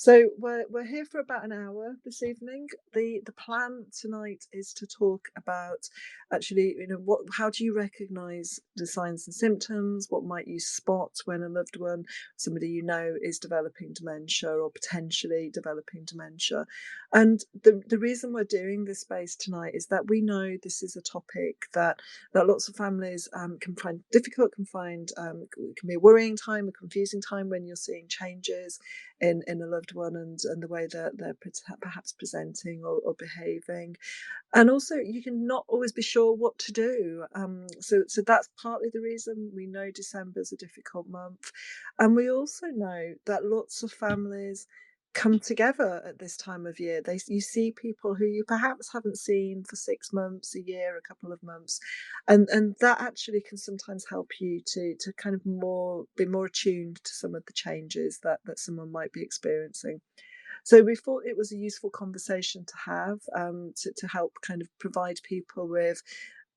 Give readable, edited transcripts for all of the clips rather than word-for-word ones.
So we're here for about an hour this evening. The plan tonight is to talk about actually, how do you recognise the signs and symptoms? What might you spot when a loved one, somebody you know, is developing dementia or potentially developing dementia? And the reason we're doing this space tonight is that we know this is a topic that lots of families can find difficult, it can be a worrying time, a confusing time when you're seeing changes in a loved one and the way that they're perhaps presenting or behaving. And also, you can not always be sure what to do. So that's partly the reason we know December's a difficult month. And we also know that lots of families come together at this time of year. You see people who you perhaps haven't seen for 6 months, a year, a couple of months, and that actually can sometimes help you to kind of be more attuned to some of the changes that someone might be experiencing. So we thought it was a useful conversation to have, to help kind of provide people with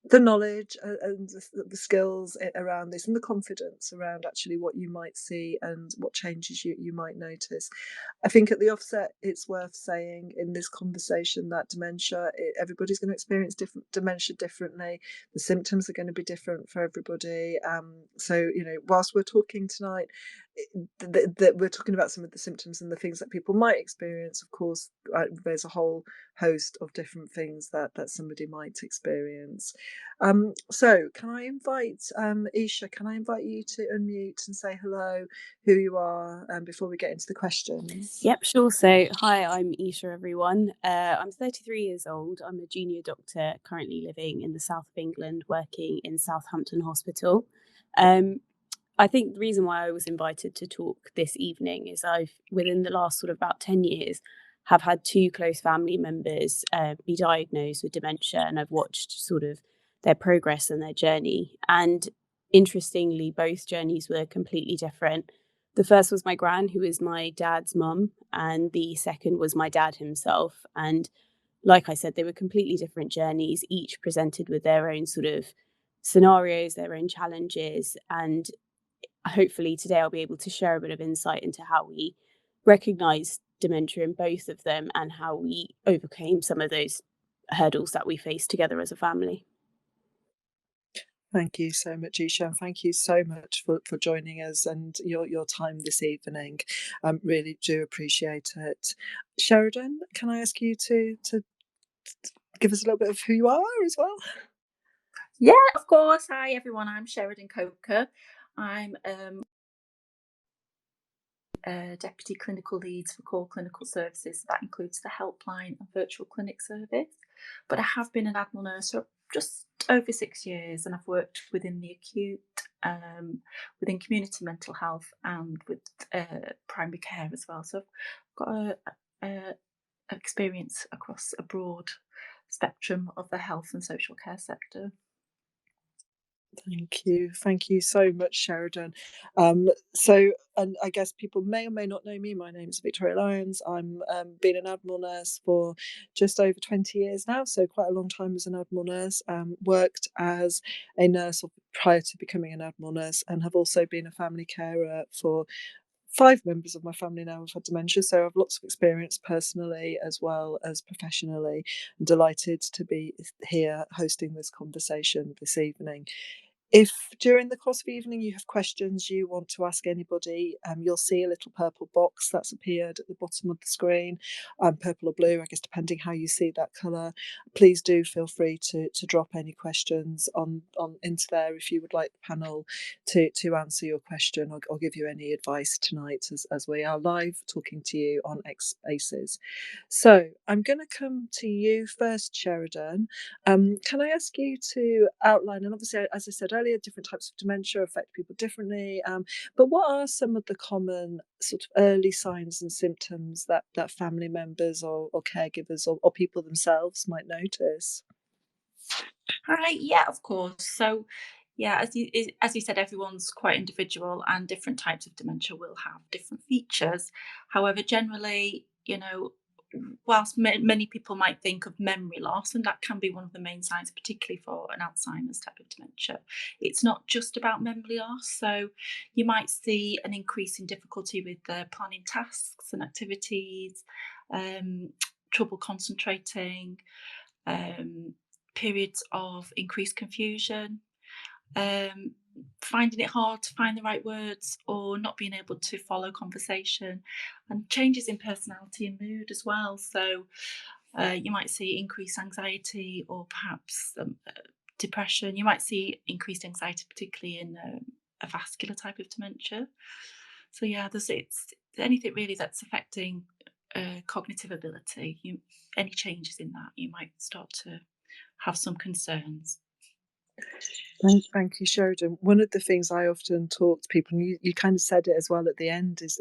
the knowledge and the skills around this and the confidence around actually what you might see and what changes you might notice. I think at the offset, it's worth saying in this conversation that everybody's going to experience different dementia differently. The symptoms are going to be different for everybody. So, whilst we're talking tonight, that we're talking about some of the symptoms and the things that people might experience. Of course, there's a whole host of different things that somebody might experience. So can I invite Eshaa? Can I invite you to unmute and say hello, who you are, before we get into the questions? Yep, sure. So, hi, I'm Eshaa, everyone. I'm 33 years old. I'm a junior doctor currently living in the south of England, working in Southampton Hospital. I think the reason why I was invited to talk this evening is within the last sort of about 10 years, have had two close family members be diagnosed with dementia, and I've watched sort of their progress and their journey. And interestingly, both journeys were completely different. The first was my gran, who is my dad's mum, and the second was my dad himself. And like I said, they were completely different journeys, each presented with their own sort of scenarios, their own challenges. And hopefully today I'll be able to share a bit of insight into how we recognize dementia in both of them and how we overcame some of those hurdles that we faced together as a family. Thank you so much, Eshaa, and thank you so much for joining us and your time this evening. Really do appreciate it. Sheridan, can I ask you to give us a little bit of who you are as well? Yeah, of course. Hi, everyone. I'm Sheridan Coker. I'm Deputy Clinical Lead for Core Clinical Services. That includes the helpline and virtual clinic service. But I have been an Admiral nurse for just over 6 years, and I've worked within the acute, within community mental health, and with primary care as well. So I've got a experience across a broad spectrum of the health and social care sector. Thank you so much, Sheridan. And I guess people may or may not know me. My name is Victoria Lyons. I'm been an Admiral nurse for just over 20 years now, so quite a long time as an Admiral nurse. Worked as a nurse prior to becoming an Admiral nurse, and have also been a family carer for 5 members of my family now have had dementia, so I have lots of experience personally as well as professionally. I'm delighted to be here hosting this conversation this evening. If during the course of the evening you have questions you want to ask anybody, you'll see a little purple box that's appeared at the bottom of the screen, purple or blue, I guess, depending how you see that colour. Please do feel free to drop any questions on into there if you would like the panel to answer your question or give you any advice tonight as we are live talking to you on X Spaces. So I'm going to come to you first, Sheridan. Can I ask you to outline, and obviously, as I said earlier, different types of dementia affect people differently, but what are some of the common sort of early signs and symptoms that family members or caregivers or people themselves might notice? Hi, yeah, of course. So, yeah, as you said, everyone's quite individual, and different types of dementia will have different features. However, generally, whilst many people might think of memory loss, and that can be one of the main signs, particularly for an Alzheimer's type of dementia, it's not just about memory loss. So you might see an increase in difficulty with planning tasks and activities, trouble concentrating, periods of increased confusion, finding it hard to find the right words, or not being able to follow conversation, and changes in personality and mood as well. So you might see increased anxiety, or perhaps depression. You might see increased anxiety, particularly in a vascular type of dementia. So yeah, it's anything really that's affecting cognitive ability. Any changes in that, you might start to have some concerns. Thank you, Sheridan. One of the things I often talk to people, and you kind of said it as well at the end, is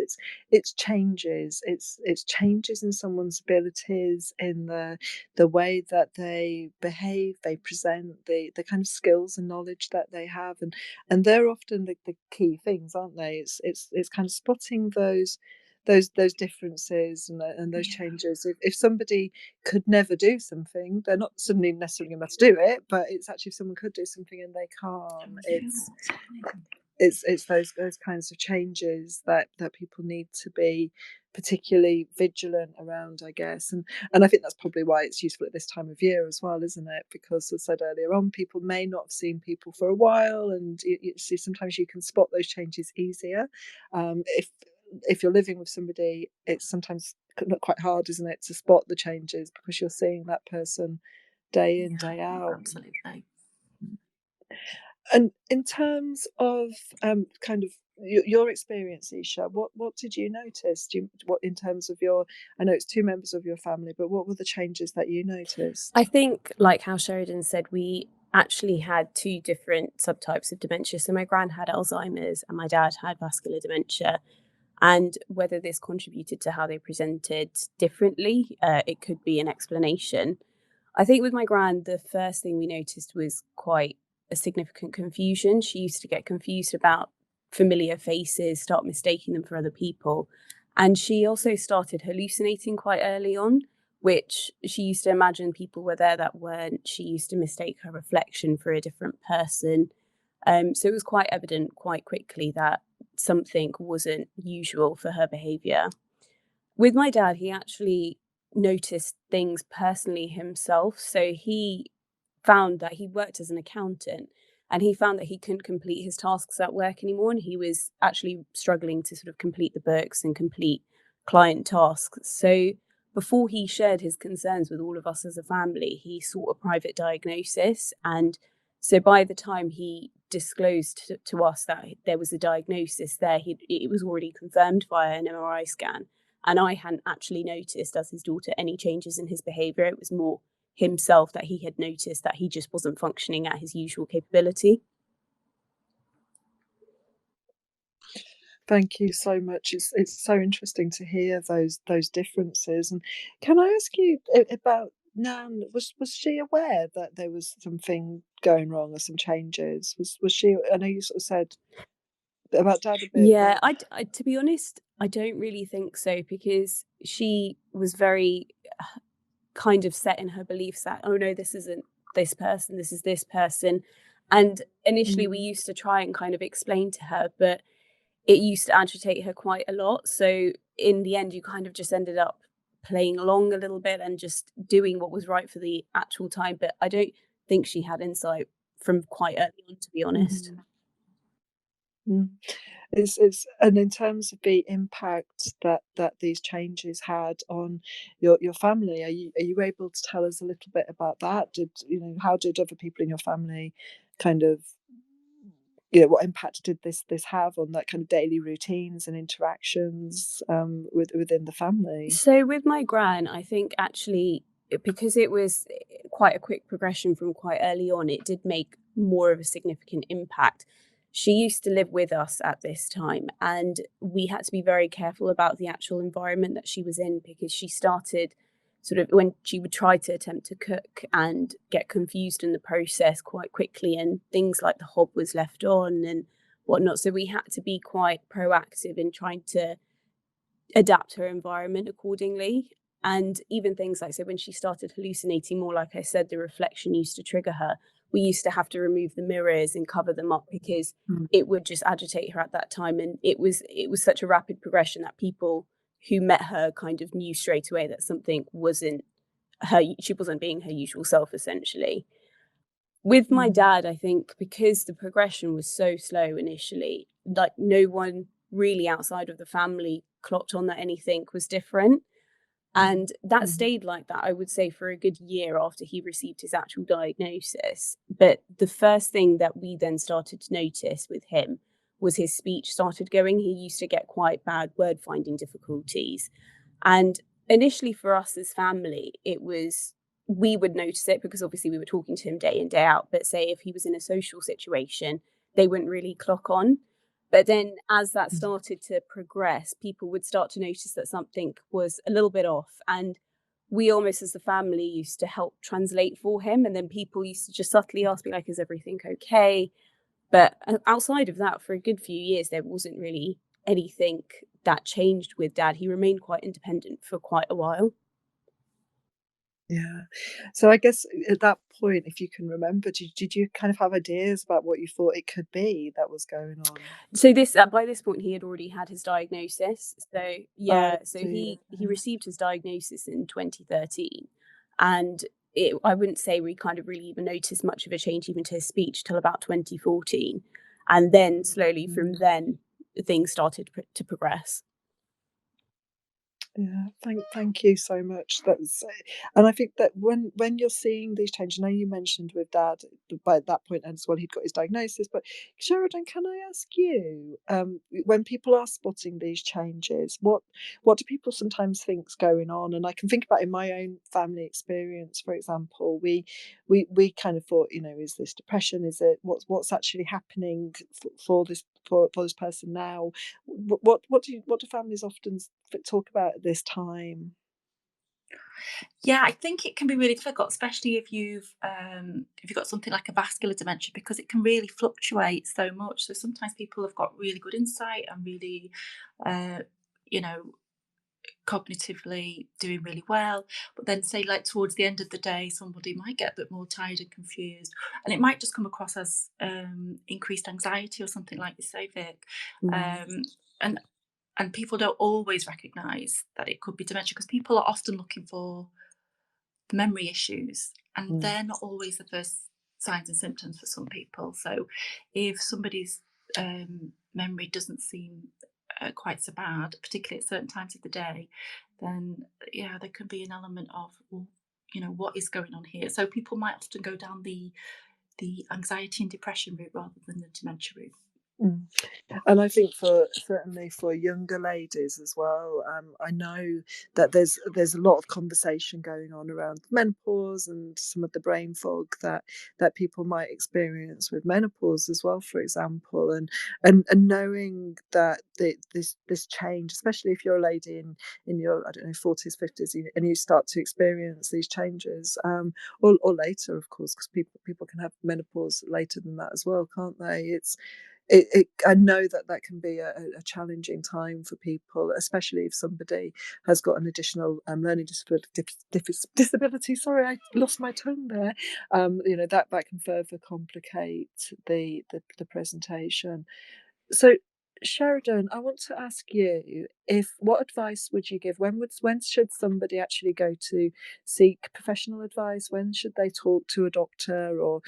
it's changes. It's changes in someone's abilities, in the way that they behave, they present, the kind of skills and knowledge that they have, and they're often the key things, aren't they? It's kind of spotting those differences and those Yeah. changes. If somebody could never do something, they're not suddenly necessarily going to do it, but it's actually if someone could do something and they can't, it's those kinds of changes that people need to be particularly vigilant around, I guess. And I think that's probably why it's useful at this time of year as well, isn't it? Because as I said earlier on, people may not have seen people for a while, and you see sometimes you can spot those changes easier. If you're living with somebody, it's sometimes quite hard, isn't it, to spot the changes because you're seeing that person day in, day out. Absolutely. And in terms of kind of your experience, Eshaa, what did you notice? What in terms of your? I know it's two members of your family, but what were the changes that you noticed? I think, like how Sheridan said, we actually had two different subtypes of dementia. So my gran had Alzheimer's and my dad had vascular dementia. And whether this contributed to how they presented differently, it could be an explanation. I think with my gran, the first thing we noticed was quite a significant confusion. She used to get confused about familiar faces, start mistaking them for other people. And she also started hallucinating quite early on, which she used to imagine people were there that weren't. She used to mistake her reflection for a different person. So it was quite evident quite quickly that something wasn't usual for her behaviour. With my dad, he actually noticed things personally himself. So he found that he worked as an accountant, and he found that he couldn't complete his tasks at work anymore. And he was actually struggling to sort of complete the books and complete client tasks. So before he shared his concerns with all of us as a family, he sought a private diagnosis. And so by the time he disclosed to us that there was a diagnosis there, it was already confirmed via an MRI scan. And I hadn't actually noticed, as his daughter, any changes in his behaviour. It was more himself that he had noticed that he just wasn't functioning at his usual capability. Thank you so much. It's so interesting to hear those differences. And can I ask you about Nan? Was she aware that there was something going wrong or some changes? Was she? I know you sort of said about Dad a bit, Yeah, but I to be honest, I don't really think so, because she was very kind of set in her beliefs that, oh no, this isn't this person, this is this person. And initially we mm, used to try and kind of explain to her, but it used to agitate her quite a lot. So in the end, you kind of just ended up playing along a little bit and just doing what was right for the actual time. But I don't think she had insight from quite early on, to be honest. mhm, mm. It's and in terms of the impact that these changes had on your family, are you able to tell us a little bit about that? How did other people in your family kind of, what impact did this have on that kind of daily routines and interactions within the family? So with my gran, I think actually, because it was quite a quick progression from quite early on, it did make more of a significant impact. She used to live with us at this time, and we had to be very careful about the actual environment that she was in, because she started sort of when she would try to attempt to cook and get confused in the process quite quickly, and things like the hob was left on and whatnot. So we had to be quite proactive in trying to adapt her environment accordingly. And even things like, so when she started hallucinating more, like I said, the reflection used to trigger her. We used to have to remove the mirrors and cover them up because Mm. it would just agitate her at that time. And it was such a rapid progression that people who met her kind of knew straight away that something wasn't her, she wasn't being her usual self, essentially. With my Mm. dad, I think because the progression was so slow initially, like no one really outside of the family clocked on that anything was different. And that Mhm. stayed like that, I would say, for a good year after he received his actual diagnosis. But the first thing that we then started to notice with him was his speech started going. He used to get quite bad word finding difficulties. And initially, for us as family, it was, we would notice it because obviously we were talking to him day in, day out. But say if he was in a social situation, they wouldn't really clock on. But then as that Mhm. started to progress, people would start to notice that something was a little bit off. And we almost as a family used to help translate for him. And then people used to just subtly ask me, like, is everything okay? But outside of that, for a good few years, there wasn't really anything that changed with dad. He remained quite independent for quite a while. Yeah. So I guess at that point, if you can remember, did you kind of have ideas about what you thought it could be that was going on? So this by this point he had already had his diagnosis. So Oh, I yeah, so see. he Okay. received his diagnosis in 2013, and I wouldn't say we kind of really even noticed much of a change even to his speech till about 2014, and then slowly from Mm. then things started to progress. Yeah, thank you so much. That's and I think that when you're seeing these changes, I know you mentioned with Dad by that point as well, he'd got his diagnosis. But Sheridan, can I ask you, when people are spotting these changes, what do people sometimes think's going on? And I can think about in my own family experience, for example, we kind of thought, is this depression? Is it what's actually happening for this person now? What do families often talk about at this time? Yeah, I think it can be really difficult, especially if you've got something like a vascular dementia, because it can really fluctuate so much. So sometimes people have got really good insight and really, uh, you know, cognitively doing really well, but then say like towards the end of the day, somebody might get a bit more tired and confused, and it might just come across as increased anxiety or something like you say, Vic. Mm, Um, and and people don't always recognise that it could be dementia because people are often looking for the memory issues, and mm, they're not always the first signs and symptoms for some people. So, if somebody's memory doesn't seem quite so bad, particularly at certain times of the day, then yeah, there can be an element of, well, what is going on here. So people might often go down the anxiety and depression route rather than the dementia route. mm. And I think certainly for younger ladies as well, I know that there's a lot of conversation going on around menopause and some of the brain fog that people might experience with menopause as well, for example, and knowing that this change, especially if you're a lady in your, I don't know, 40s, 50s, and you start to experience these changes, or later, of course, because people can have menopause later than that as well, can't they? I know that can be a challenging time for people, especially if somebody has got an additional learning disability. Sorry, I lost my tongue there. That can further complicate the presentation. So, Sheridan, I want to ask you, if what advice would you give? When should somebody actually go to seek professional advice? When should they talk to a doctor, or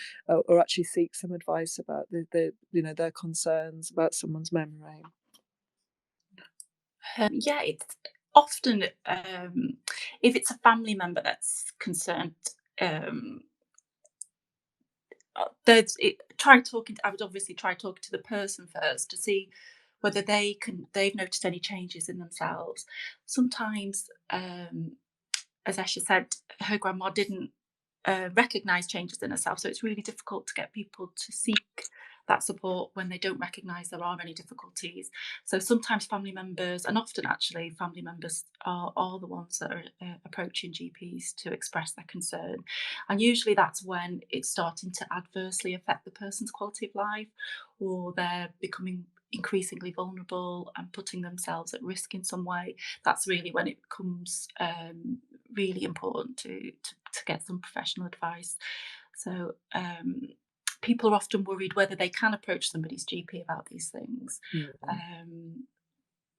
actually seek some advice about their concerns about someone's memory? Yeah, it's often if it's a family member that's concerned. Um, try talking. I would obviously try talking to the person first to see whether they've noticed any changes in themselves. Sometimes, as Esha said, her grandma didn't recognise changes in herself, so it's really difficult to get people to seek that support when they don't recognise there are any difficulties. So sometimes family members, and often actually family members, are the ones that are approaching GPs to express their concern, and usually that's when it's starting to adversely affect the person's quality of life, or they're becoming increasingly vulnerable and putting themselves at risk in some way, that's really when it becomes really important to get some professional advice. So people are often worried whether they can approach somebody's GP about these things. Mm.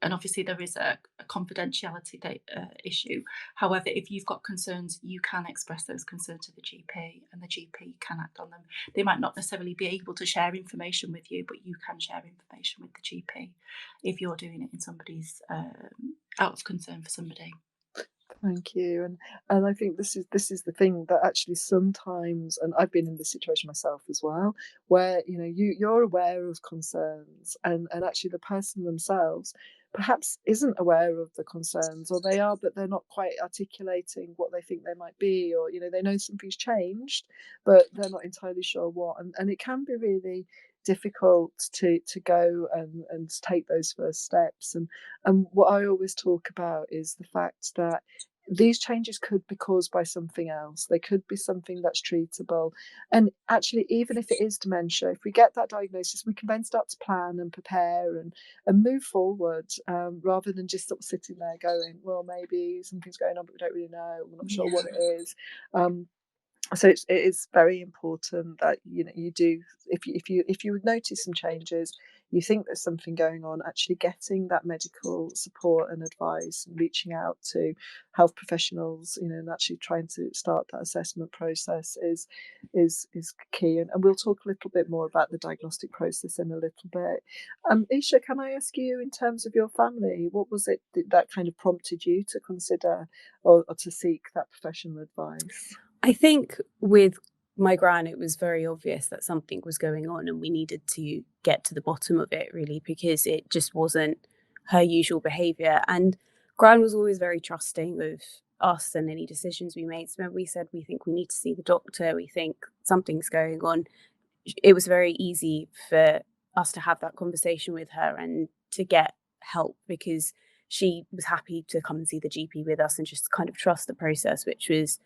And obviously there is a confidentiality issue. However, if you've got concerns, you can express those concerns to the GP, and the GP can act on them. They might not necessarily be able to share information with you, but you can share information with the GP if you're doing it in somebody's out of concern for somebody. Thank you. And I think this is the thing that actually sometimes, and I've been in this situation myself as well, where you're aware of concerns, and actually the person themselves perhaps isn't aware of the concerns, or they are, but they're not quite articulating what they think they might be, or they know something's changed, but they're not entirely sure what, and it can be really difficult to go and take those first steps. And what I always talk about is the fact that these changes could be caused by something else. They could be something that's treatable. And actually, even if it is dementia, if we get that diagnosis, we can then start to plan and prepare and move forward, rather than just sort of sitting there going, well, maybe something's going on, but we don't really know. We're not sure Yeah. what it is. So it is very important that you do, if you would notice some changes, you think there's something going on, actually getting that medical support and advice, and reaching out to health professionals, and actually trying to start that assessment process is key. And we'll talk a little bit more about the diagnostic process in a little bit. Eshaa, can I ask you, in terms of your family, what was it that kind of prompted you to consider, or to seek that professional advice? I think with my gran, it was very obvious that something was going on and we needed to get to the bottom of it, really, because it just wasn't her usual behavior. And gran was always very trusting of us and any decisions we made. So when we said we think we need to see the doctor, we think something's going on, it was very easy for us to have that conversation with her and to get help, because she was happy to come and see the GP with us and just kind of trust the process, which was,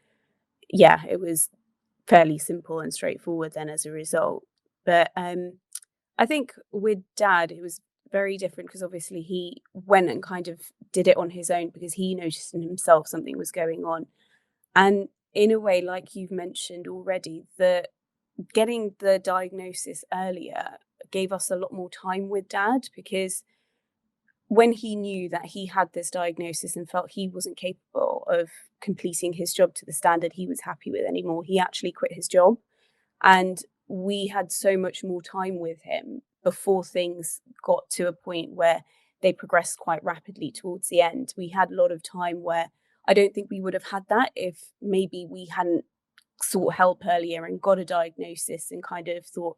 yeah, it was fairly simple and straightforward then as a result. But I think with dad, it was very different, because obviously he went and kind of did it on his own because he noticed in himself something was going on. And in a way, like you've mentioned already, the getting the diagnosis earlier gave us a lot more time with dad, because when he knew that he had this diagnosis and felt he wasn't capable of completing his job to the standard he was happy with anymore, he actually quit his job. And we had so much more time with him before things got to a point where they progressed quite rapidly towards the end. We had a lot of time where I don't think we would have had that if maybe we hadn't sought help earlier and got a diagnosis and kind of thought,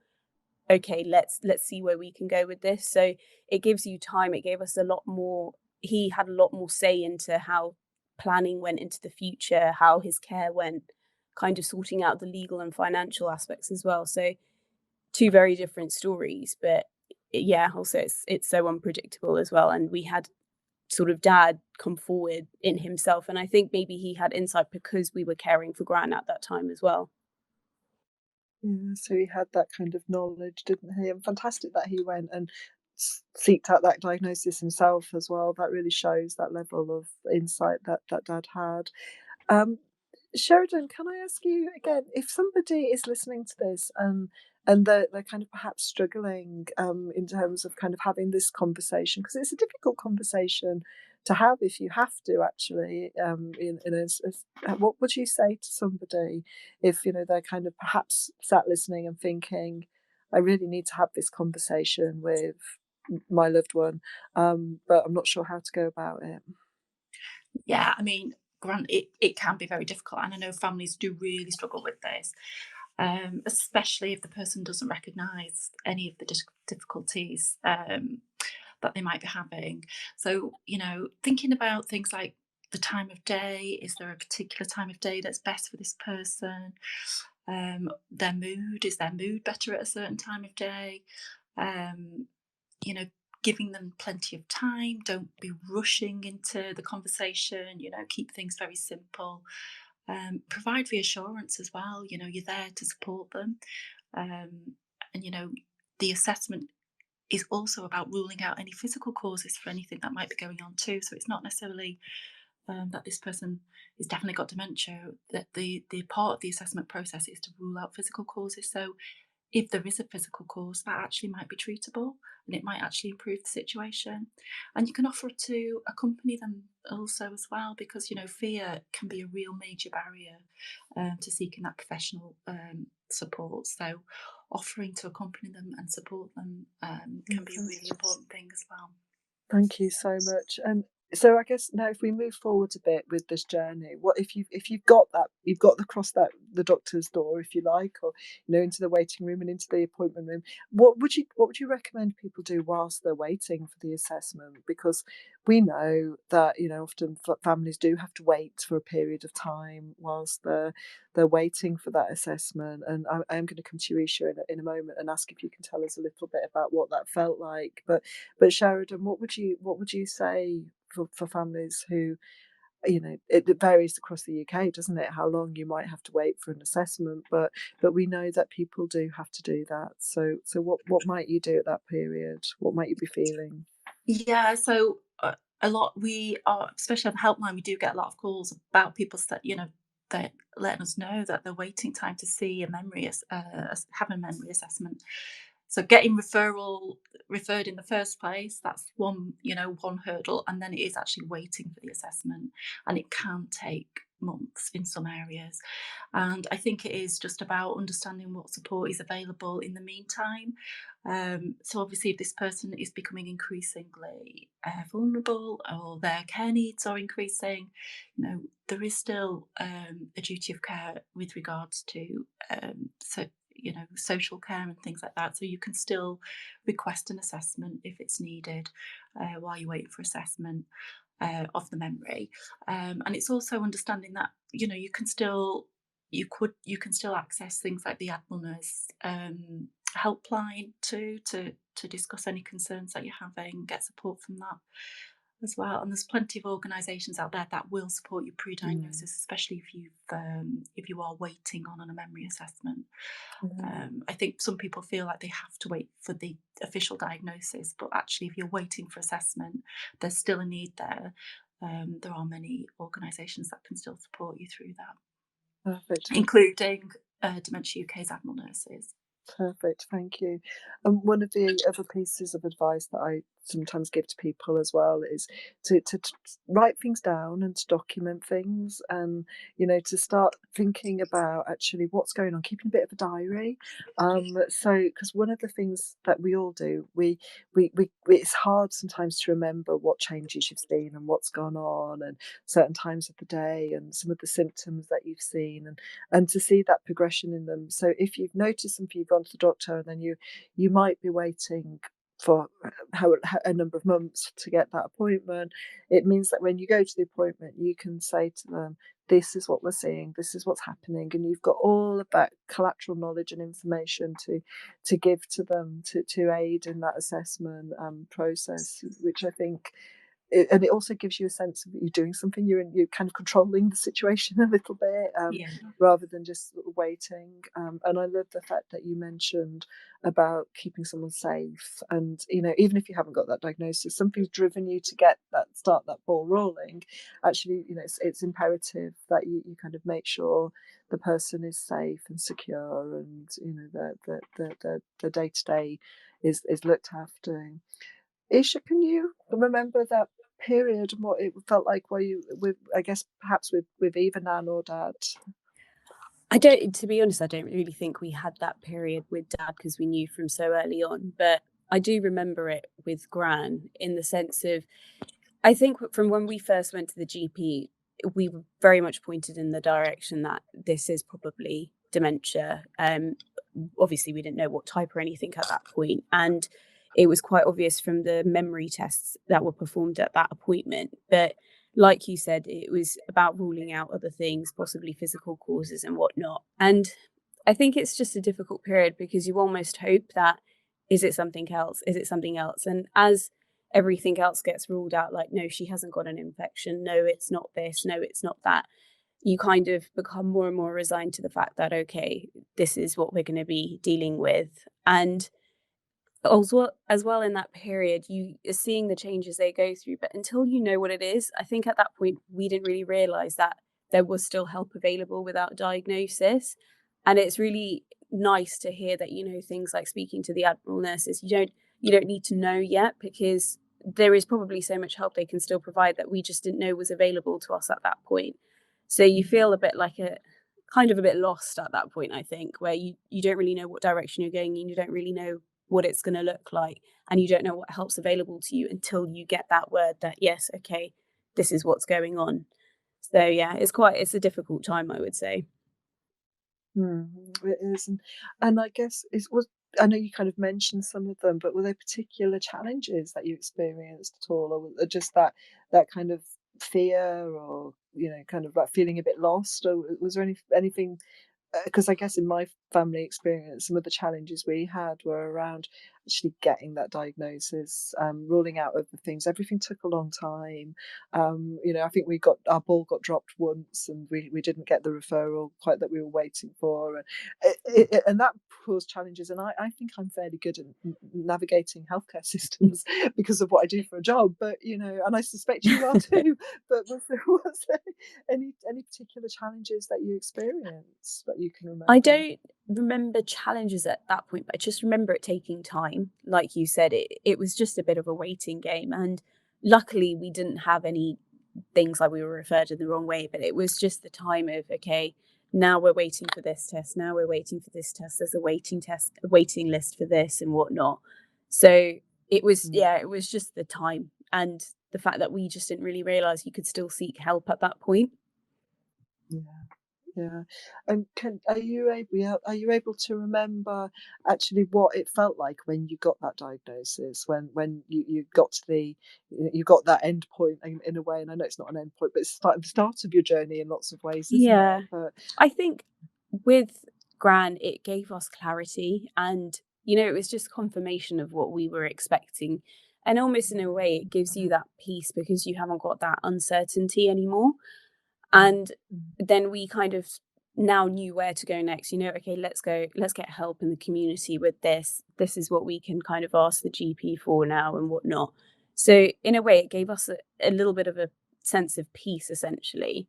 okay, let's see where we can go with this. So it gives you time. It gave us a lot more. He had a lot more say into how planning went into the future, how his care went, kind of sorting out the legal and financial aspects as well. So two very different stories, but yeah, also it's so unpredictable as well. And we had sort of dad come forward in himself, and I think maybe he had insight because we were caring for gran at that time as well. Yeah, so he had that kind of knowledge, didn't he? And fantastic that he went and seeked out that diagnosis himself as well. That really shows that level of insight that dad had. Um, Sheridan, can I ask you again, if somebody is listening to this and they're kind of perhaps struggling, in terms of kind of having this conversation, because it's a difficult conversation to have if you have to actually, what would you say to somebody if they're kind of perhaps sat listening and thinking, I really need to have this conversation with my loved one, but I'm not sure how to go about it. Yeah, I mean, it can be very difficult, and I know families do really struggle with this, especially if the person doesn't recognise any of the difficulties that they might be having. So, thinking about things like the time of day, is there a particular time of day that's best for this person? Their mood, is their mood better at a certain time of day? Um, you know, Giving them plenty of time. Don't be rushing into the conversation. Keep things very simple. Provide reassurance as well. You're there to support them. And the assessment is also about ruling out any physical causes for anything that might be going on too. So it's not necessarily that this person has definitely got dementia. That the part of the assessment process is to rule out physical causes. So if there is a physical cause, that actually might be treatable and it might actually improve the situation. And you can offer to accompany them also as well, because fear can be a real major barrier to seeking that professional support. So offering to accompany them and support them can be a really important thing as well. Thank you so much. So I guess now if we move forward a bit with this journey, what if you've got that, you've got to cross that the doctor's door, if you like, or into the waiting room and into the appointment room. What would you recommend people do whilst they're waiting for the assessment? Because we know that often families do have to wait for a period of time whilst they're waiting for that assessment. And I am going to come to you, Eshaa, in a moment and ask if you can tell us a little bit about what that felt like. But Sheridan, what would you say for families who, it varies across the UK, doesn't it? How long you might have to wait for an assessment, but we know that people do have to do that. So what might you do at that period? What might you be feeling? Yeah, so a lot we are, especially on the helpline, we do get a lot of calls about people that they're letting us know that they're waiting time to see a have a memory assessment. So getting referred in the first place, that's one hurdle, and then it is actually waiting for the assessment, and it can take months in some areas. And I think it is just about understanding what support is available in the meantime. So obviously, if this person is becoming increasingly vulnerable, or their care needs are increasing, there is still a duty of care with regards to social care and things like that. So you can still request an assessment if it's needed while you wait for assessment of the memory. And it's also understanding that you can still access things like the Admiral Nurse helpline to discuss any concerns that you're having, get support from that as well. And there's plenty of organisations out there that will support your pre-diagnosis, especially if you are waiting on a memory assessment. I think some people feel like they have to wait for the official diagnosis, but actually, if you're waiting for assessment, there's still a need there. There are many organisations that can still support you through that, Perfect. including Dementia UK's Admiral Nurses. Perfect, thank you. And one of the other pieces of advice that I sometimes give to people as well is to write things down and to document things, and to start thinking about actually what's going on, keeping a bit of a diary. So because one of the things that we all do, we it's hard sometimes to remember what changes you've seen and what's gone on, and certain times of the day, and some of the symptoms that you've seen, and to see that progression in them. So if you've noticed something, you've gone to the doctor, and then you might be waiting for a number of months to get that appointment. It means that when you go to the appointment, you can say to them, this is what we're seeing, this is what's happening, and you've got all of that collateral knowledge and information to give to them to aid in that assessment process, which I think and it also gives you a sense of you doing something. You're kind of controlling the situation a little bit, Yeah. rather than just sort of waiting. And I love the fact that you mentioned about keeping someone safe. And even if you haven't got that diagnosis, something's driven you to start that ball rolling. Actually, it's imperative that you kind of make sure the person is safe and secure, and the day to day is looked after. Eshaa, can you remember that period and what it felt like while you with, I guess, perhaps with either Nan or Dad? To be honest, I don't really think we had that period with Dad because we knew from so early on. But I do remember it with Gran, in the sense of, I think from when we first went to the GP, we were very much pointed in the direction that this is probably dementia. Obviously, we didn't know what type or anything at that point, and it was quite obvious from the memory tests that were performed at that appointment. But like you said, it was about ruling out other things, possibly physical causes and whatnot. And I think it's just a difficult period because you almost hope that, is it something else? Is it something else? And as everything else gets ruled out, like, no, she hasn't got an infection, no, it's not this, no, it's not that, you kind of become more and more resigned to the fact that, okay, this is what we're going to be dealing with. And as well in that period, you are seeing the changes they go through, but until you know what it is, I think at that point we didn't really realize that there was still help available without diagnosis. And it's really nice to hear that, things like speaking to the admiral nurses, you don't need to know yet, because there is probably so much help they can still provide that we just didn't know was available to us at that point. So you feel a bit like a kind of a bit lost at that point, I think, where you don't really know what direction you're going in, you don't really know what it's going to look like, and you don't know what help's available to you until you get that word that, yes, okay, this is what's going on. So yeah, it's a difficult time, I would say. It is, and I guess it was. I know you kind of mentioned some of them, but were there particular challenges that you experienced at all, or just that kind of fear, or kind of like feeling a bit lost, or was there anything? Because I guess in my family experience, some of the challenges we had were around actually getting that diagnosis, ruling out other things. Everything took a long time. I think our ball got dropped once, and we didn't get the referral quite that we were waiting for, and that caused challenges. And I think I'm fairly good at navigating healthcare systems because of what I do for a job. But and I suspect you are too. But was there any particular challenges that you experienced that you can I remember? don't remember challenges at that point, but I just remember it taking time. Like you said, it was just a bit of a waiting game. And luckily, we didn't have any things like we were referred in the wrong way, but it was just the time of, okay, now we're waiting for this test. Now we're waiting for this test. There's a waiting list for this and whatnot. So Mm, yeah, it was just the time and the fact that we just didn't really realize you could still seek help at that point. yeah, yeah. And are you able to remember actually what it felt like when you got that diagnosis? When you got to you got that end point in a way. And I know it's not an end point, but it's the start of your journey in lots of ways, isn't Yeah. it? But I think with Gran, it gave us clarity and, it was just confirmation of what we were expecting. And almost in a way, it gives you that peace because you haven't got that uncertainty anymore. And mm, then we kind of now knew where to go next. Okay, let's get help in the community with this. This is what we can kind of ask the GP for now and whatnot. So, in a way, it gave us a little bit of a sense of peace, essentially.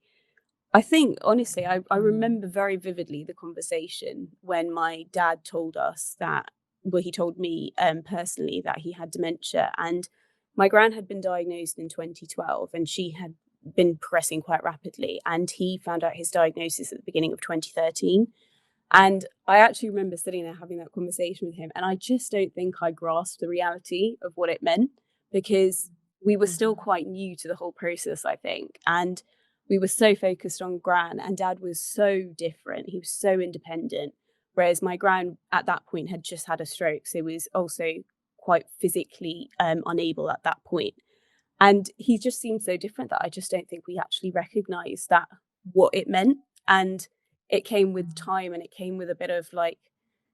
I think honestly, I mm, remember very vividly the conversation when my dad told us that, well, he told me personally that he had dementia, and my gran had been diagnosed in 2012, and she had been progressing quite rapidly, and he found out his diagnosis at the beginning of 2013. And I actually remember sitting there having that conversation with him, and I just don't think I grasped the reality of what it meant because we were still mhm, quite new to the whole process, I think. And we were so focused on Gran, and Dad was so different. He was so independent. Whereas my Gran at that point had just had a stroke, so was also quite physically unable at that point. And he just seemed so different that I just don't think we actually recognized that what it meant. And it came with mm. time and it came with a bit of like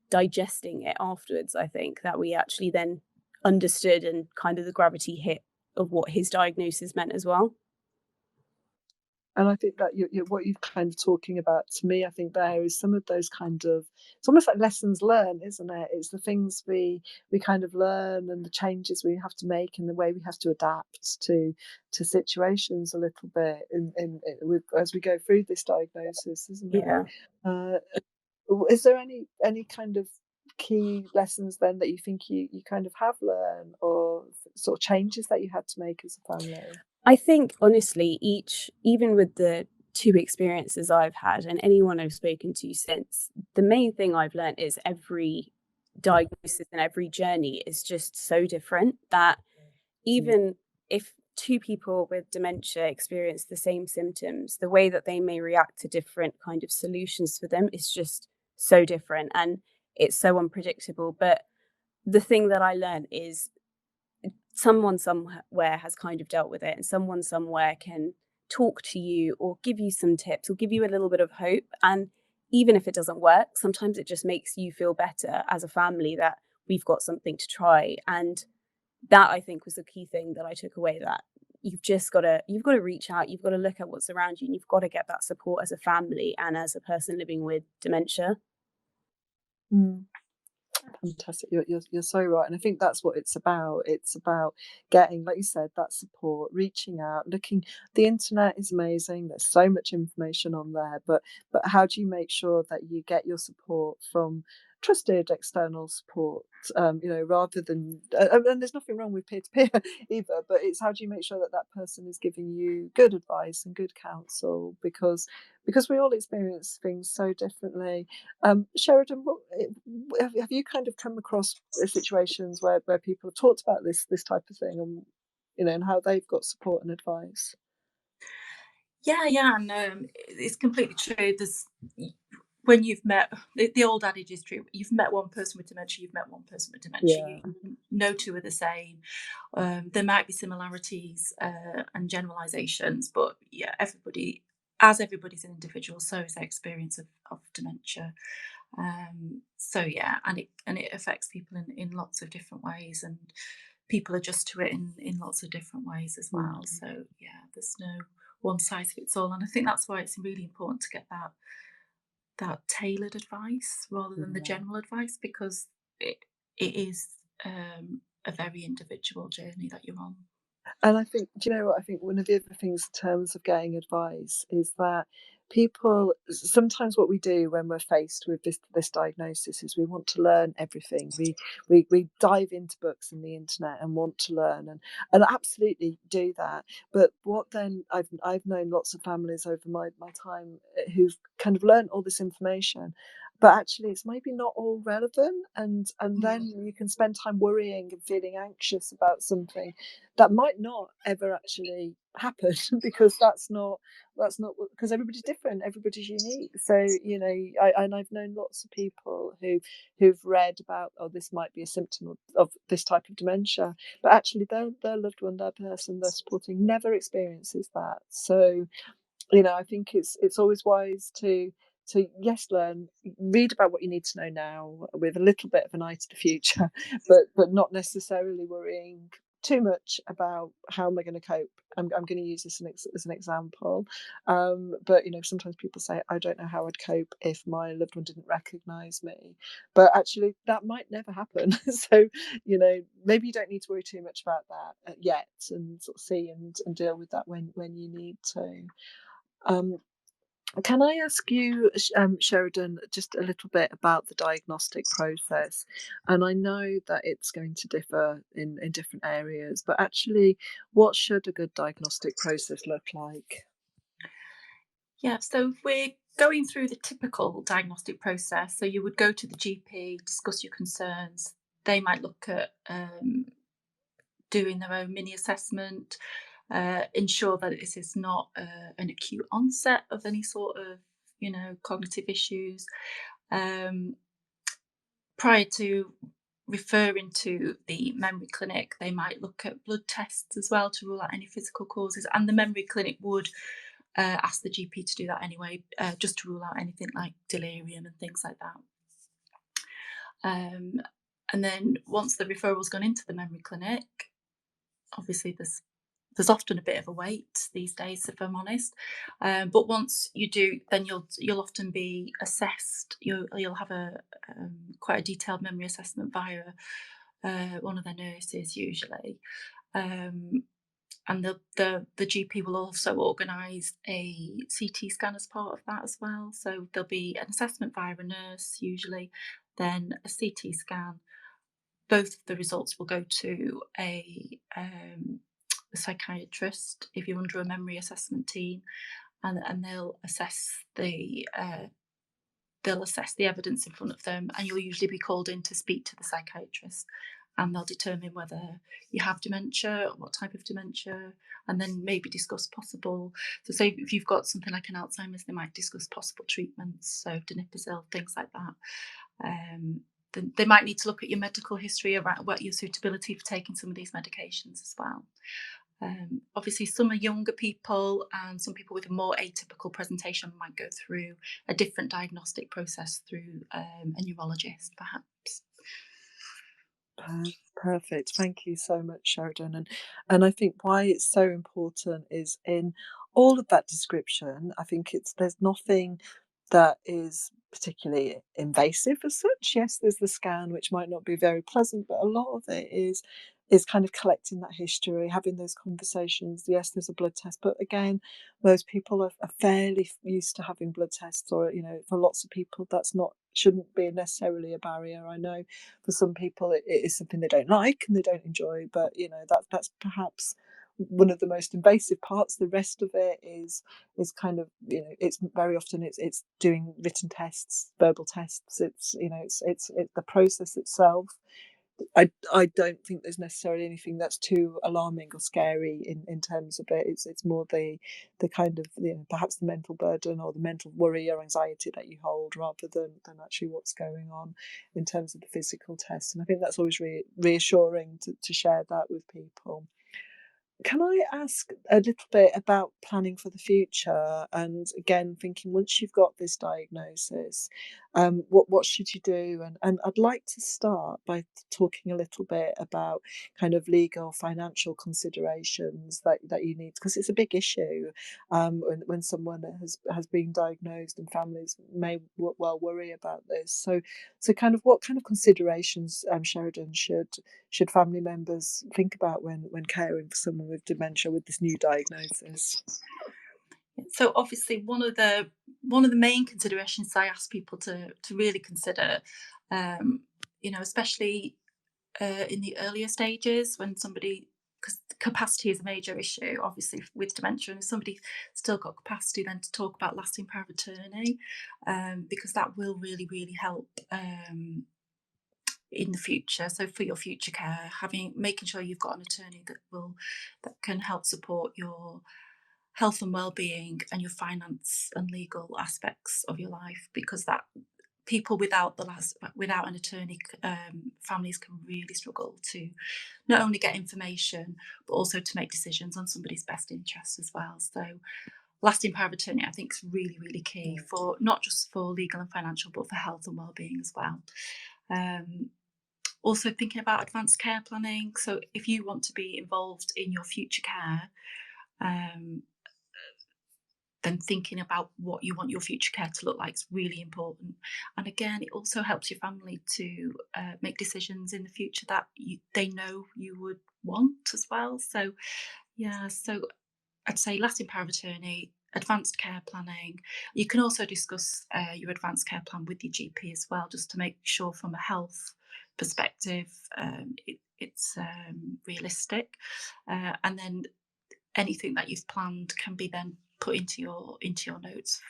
digesting it afterwards, I think, that we actually then understood and kind of the gravity hit of what his diagnosis meant as well. And I think that what you're kind of talking about to me, I think there is some of those kind of, it's almost like lessons learned, isn't it? It's the things we kind of learn and the changes we have to make and the way we have to adapt to situations a little bit as we go through this diagnosis, isn't it? Yeah. Uh, is there any kind of key lessons then that you think you kind of have learned, or sort of changes that you had to make as a family? I think honestly, even with the two experiences I've had and anyone I've spoken to since, the main thing I've learned is every diagnosis and every journey is just so different that Yeah. even if two people with dementia experience the same symptoms, the way that they may react to different kind of solutions for them is just so different and it's so unpredictable. But the thing that I learned is someone somewhere has kind of dealt with it and someone somewhere can talk to you or give you some tips or give you a little bit of hope. And even if it doesn't work, sometimes it just makes you feel better as a family that we've got something to try. And that I think was the key thing that I took away, that you've got to reach out, you've got to look at what's around you, and you've got to get that support as a family and as a person living with dementia. Mm. Fantastic. You're so right. And I think that's what it's about. It's about getting, like you said, that support, reaching out, looking. The internet is amazing. There's so much information on there, but how do you make sure that you get your support from trusted external support, rather than, and there's nothing wrong with peer to peer either, but it's how do you make sure that that person is giving you good advice and good counsel, because we all experience things so differently. Sheridan, have you kind of come across situations where people have talked about this type of thing, and and how they've got support and advice? Yeah, and it's completely true. When you've met, the old adage is true. You've met one person with dementia. You've met one person with dementia. Yeah. No two are the same. There might be similarities and generalizations, but yeah, everybody's an individual, so is their experience of dementia. So yeah, and it affects people in lots of different ways, and people adjust to it in lots of different ways as well. Mm. So yeah, there's no one size fits all, and I think that's why it's really important to get that tailored advice rather than the Yeah. general advice, because it is a very individual journey that you're on. And I think, do you know what? I think one of the other things in terms of getting advice is that people sometimes what we do when we're faced with this diagnosis is we want to learn everything. We dive into books and the internet and want to learn, and absolutely do that. But what then I've known lots of families over my time who've kind of learned all this information, but actually it's maybe not all relevant, and then you can spend time worrying and feeling anxious about something that might not ever actually happen because because everybody's different, everybody's unique. So I've known lots of people who've read about, oh, this might be a symptom of this type of dementia, but actually their loved one, their person they're supporting never experiences that. So I think it's always wise to yes, learn, read about what you need to know now with a little bit of an eye to the future, but not necessarily worrying too much about how am I going to cope. I'm going to use this as an example, but sometimes people say I don't know how I'd cope if my loved one didn't recognise me, but actually that might never happen. So maybe you don't need to worry too much about that yet, and sort of see and deal with that when you need to. Um, can I ask you, Sheridan, just a little bit about the diagnostic process? And I know that it's going to differ in different areas, but actually, what should a good diagnostic process look like? Yeah, so if we're going through the typical diagnostic process, so you would go to the GP, discuss your concerns. They might look at doing their own mini assessment, ensure that this is not an acute onset of any sort of, cognitive issues. Um, Prior to referring to the memory clinic, they might look at blood tests as well to rule out any physical causes, and the memory clinic would ask the GP to do that anyway, just to rule out anything like delirium and things like that. And then once the referral's gone into the memory clinic, obviously there's often a bit of a wait these days, if I'm honest. But once you do, then you'll often be assessed. You'll have a quite a detailed memory assessment via one of their nurses usually. Um, and the GP will also organise a CT scan as part of that as well. So there'll be an assessment via a nurse usually, then a CT scan. Both of the results will go to a psychiatrist if you're under a memory assessment team, and they'll assess the evidence in front of them, and you'll usually be called in to speak to the psychiatrist, and they'll determine whether you have dementia or what type of dementia, and then maybe discuss possible. So say if you've got something like an Alzheimer's, they might discuss possible treatments, so donepezil, things like that. Then they might need to look at your medical history around what your suitability for taking some of these medications as well. Obviously, some are younger people, and some people with a more atypical presentation might go through a different diagnostic process through a neurologist, perhaps. Perfect. Thank you so much, Sheridan. And I think why it's so important is in all of that description. I think there's nothing that is particularly invasive as such. Yes, there's the scan, which might not be very pleasant, but a lot of it is kind of collecting that history, having those conversations. Yes, there's a blood test, but again, most people are fairly used to having blood tests, or for lots of people, that's not shouldn't be necessarily a barrier. I know for some people it is something they don't like and they don't enjoy, but that's perhaps one of the most invasive parts. The rest of it is kind of, it's very often it's doing written tests, verbal tests. It's the process itself. I don't think there's necessarily anything that's too alarming or scary in terms of it. It's more the kind of, perhaps the mental burden or the mental worry or anxiety that you hold, rather than actually what's going on in terms of the physical test. And I think that's always reassuring to share that with people. Can I ask a little bit about planning for the future? And again, thinking, once you've got this diagnosis, what should you do? And I'd like to start by talking a little bit about kind of legal, financial considerations that you need, because it's a big issue when someone has been diagnosed, and families may well worry about this. So kind of what kind of considerations, Sheridan, should family members think about when caring for someone with dementia with this new diagnosis? So obviously, one of the main considerations I ask people to really consider, especially in the earlier stages, when somebody, because capacity is a major issue, obviously, with dementia, and if somebody still got capacity, then to talk about lasting power of attorney, because that will really, really help in the future. So for your future care, making sure you've got an attorney that can help support your health and well-being and your finance and legal aspects of your life, because that people without an attorney, families can really struggle to not only get information but also to make decisions on somebody's best interests as well. So lasting power of attorney, I think, is really, really key, for not just for legal and financial, but for health and well-being as well. Also thinking about advanced care planning. So if you want to be involved in your future care, then thinking about what you want your future care to look like is really important. And again, it also helps your family to make decisions in the future that they know you would want as well. So yeah, so I'd say lasting power of attorney, advanced care planning. You can also discuss your advanced care plan with your GP as well, just to make sure from a health perspective it's realistic. And then anything that you've planned can be then put into your notes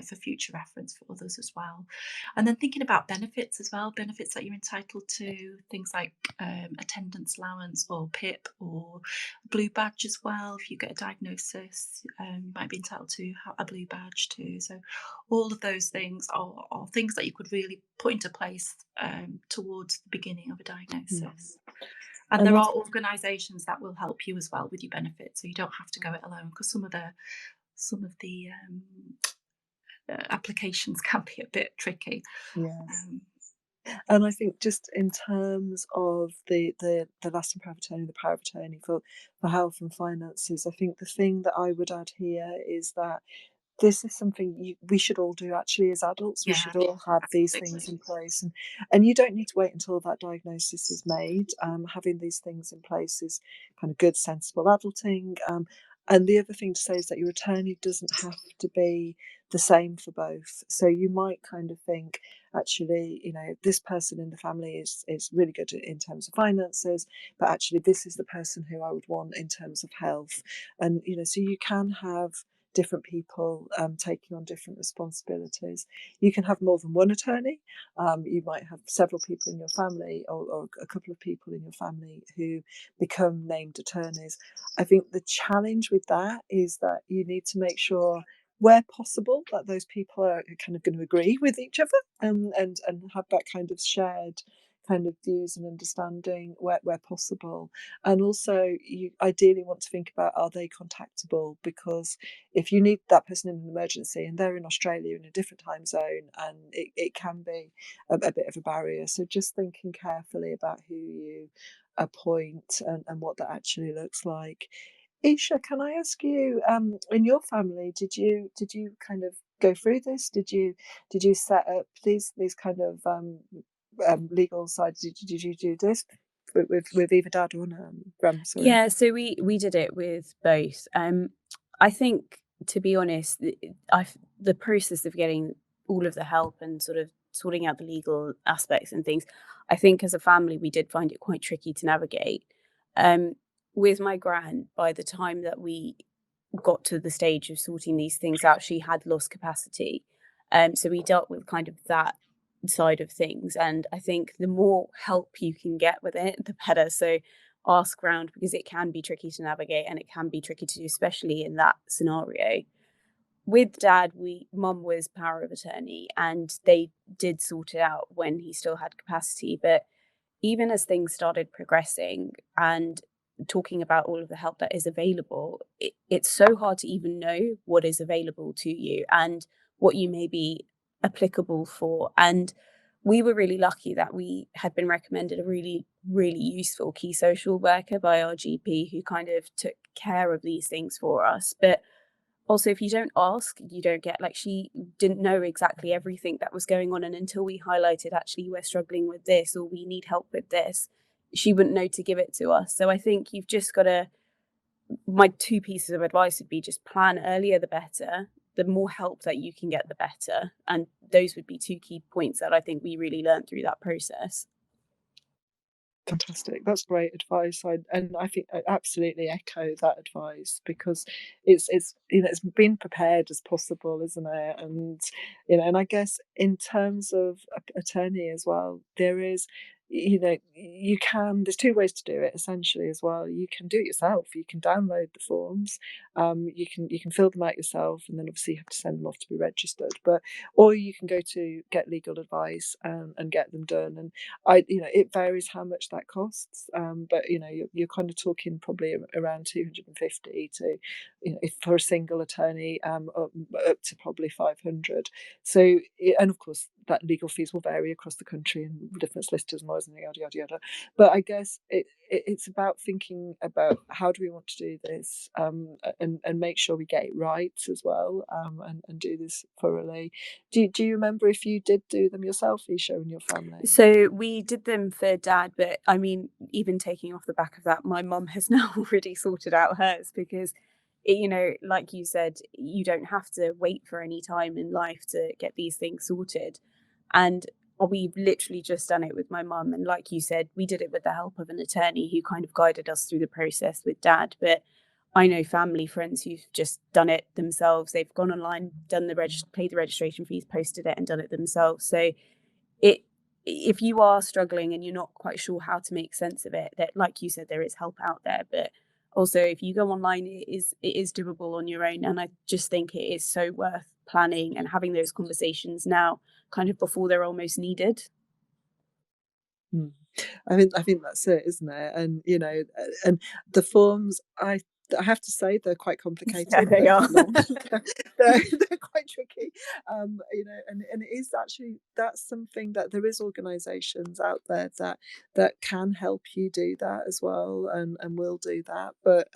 for future reference for others as well. And then thinking about benefits as well, benefits that you're entitled to, things like attendance allowance or PIP or blue badge as well. If you get a diagnosis, you might be entitled to a blue badge too. So all of those things are things that you could really put into place towards the beginning of a diagnosis. And And there I are organisations that will help you as well with your benefits, so you don't have to go it alone, because some of the applications can be a bit tricky. Yes. And I think, just in terms of the lasting power of attorney, the power of attorney for health and finances, I think the thing that I would add here is that this is something we should all do, actually, as adults. We Yeah, should all have these things in place, and you don't need to wait until that diagnosis is made. Having these things in place is kind of good, sensible adulting. And the other thing to say is that your attorney doesn't have to be the same for both. So you might kind of think, actually, this person in the family is really good in terms of finances, but actually this is the person who I would want in terms of health. And so you can have different people taking on different responsibilities. You can have more than one attorney. You might have several people in your family, or a couple of people in your family who become named attorneys. I think the challenge with that is that you need to make sure, where possible, that those people are kind of going to agree with each other, and have that kind of shared kind of views and understanding where possible. And also, you ideally want to think about, are they contactable? Because if you need that person in an emergency and they're in Australia in a different time zone, and it can be a bit of a barrier. So just thinking carefully about who you appoint, and what that actually looks like. Eshaa, can I ask you, in your family, did you kind of go through this? Did you set up these kind of legal sides? Did you do this with either dad or Graham? Sorry. Yeah, so we did it with both. I think, to be honest, the process of getting all of the help and sort of sorting out the legal aspects and things, I think as a family we did find it quite tricky to navigate. Um, with my gran, by the time that we got to the stage of sorting these things out, she had lost capacity. So we dealt with kind of that side of things. And I think the more help you can get with it, the better. So ask round, because it can be tricky to navigate and it can be tricky to do, especially in that scenario. With dad, we mum was power of attorney and they did sort it out when he still had capacity. But even as things started progressing and talking about all of the help that is available, it's so hard to even know what is available to you and what you may be applicable for. And we were really lucky that we had been recommended a really, really useful key social worker by our GP who kind of took care of these things for us. But also, if you don't ask, you don't get. Like, she didn't know exactly everything that was going on, and until we highlighted, actually, we're struggling with this or we need help with this, she wouldn't know to give it to us. So I think you've just got to, my two pieces of advice would be just plan earlier the better. The more help that you can get, the better. And those would be two key points that I think we really learned through that process. Fantastic. That's great advice. I think I absolutely echo that advice, because it's it's being prepared as possible, isn't it? And and I guess in terms of attorney as well, there is you can there's two ways to do it essentially as well. You can do it yourself. You can download the forms. You can fill them out yourself, and then obviously you have to send them off to be registered. But or you can go to get legal advice and get them done. And it varies how much that costs, but you're kind of talking probably around 250 to, if for a single attorney, up to probably 500. So, and of course, that legal fees will vary across the country and different solicitors and lawyers and yada yada yada. But I guess it's about thinking about how do we want to do this, and make sure we get it right as well, and do this thoroughly. Do you remember if you did do them yourself, Eshaa, and your family? So we did them for dad, but I mean, even taking off the back of that, my mum has now already sorted out hers because, like you said, you don't have to wait for any time in life to get these things sorted. And we've literally just done it with my mum. And like you said, we did it with the help of an attorney who kind of guided us through the process with dad. But I know family, friends who've just done it themselves. They've gone online, done paid the registration fees, posted it, and done it themselves. So it if you are struggling and you're not quite sure how to make sense of it, that, like you said, there is help out there. But also, if you go online, it is doable on your own. And I just think it is so worth planning and having those conversations now, kind of before they're almost needed. Mm. I think that's it, isn't it? And and the forms, I have to say they're quite Yeah, complicated. they They're are. quite long. They're quite tricky. And it is actually, that's something that there is organisations out there that can help you do that as well, and will do that. But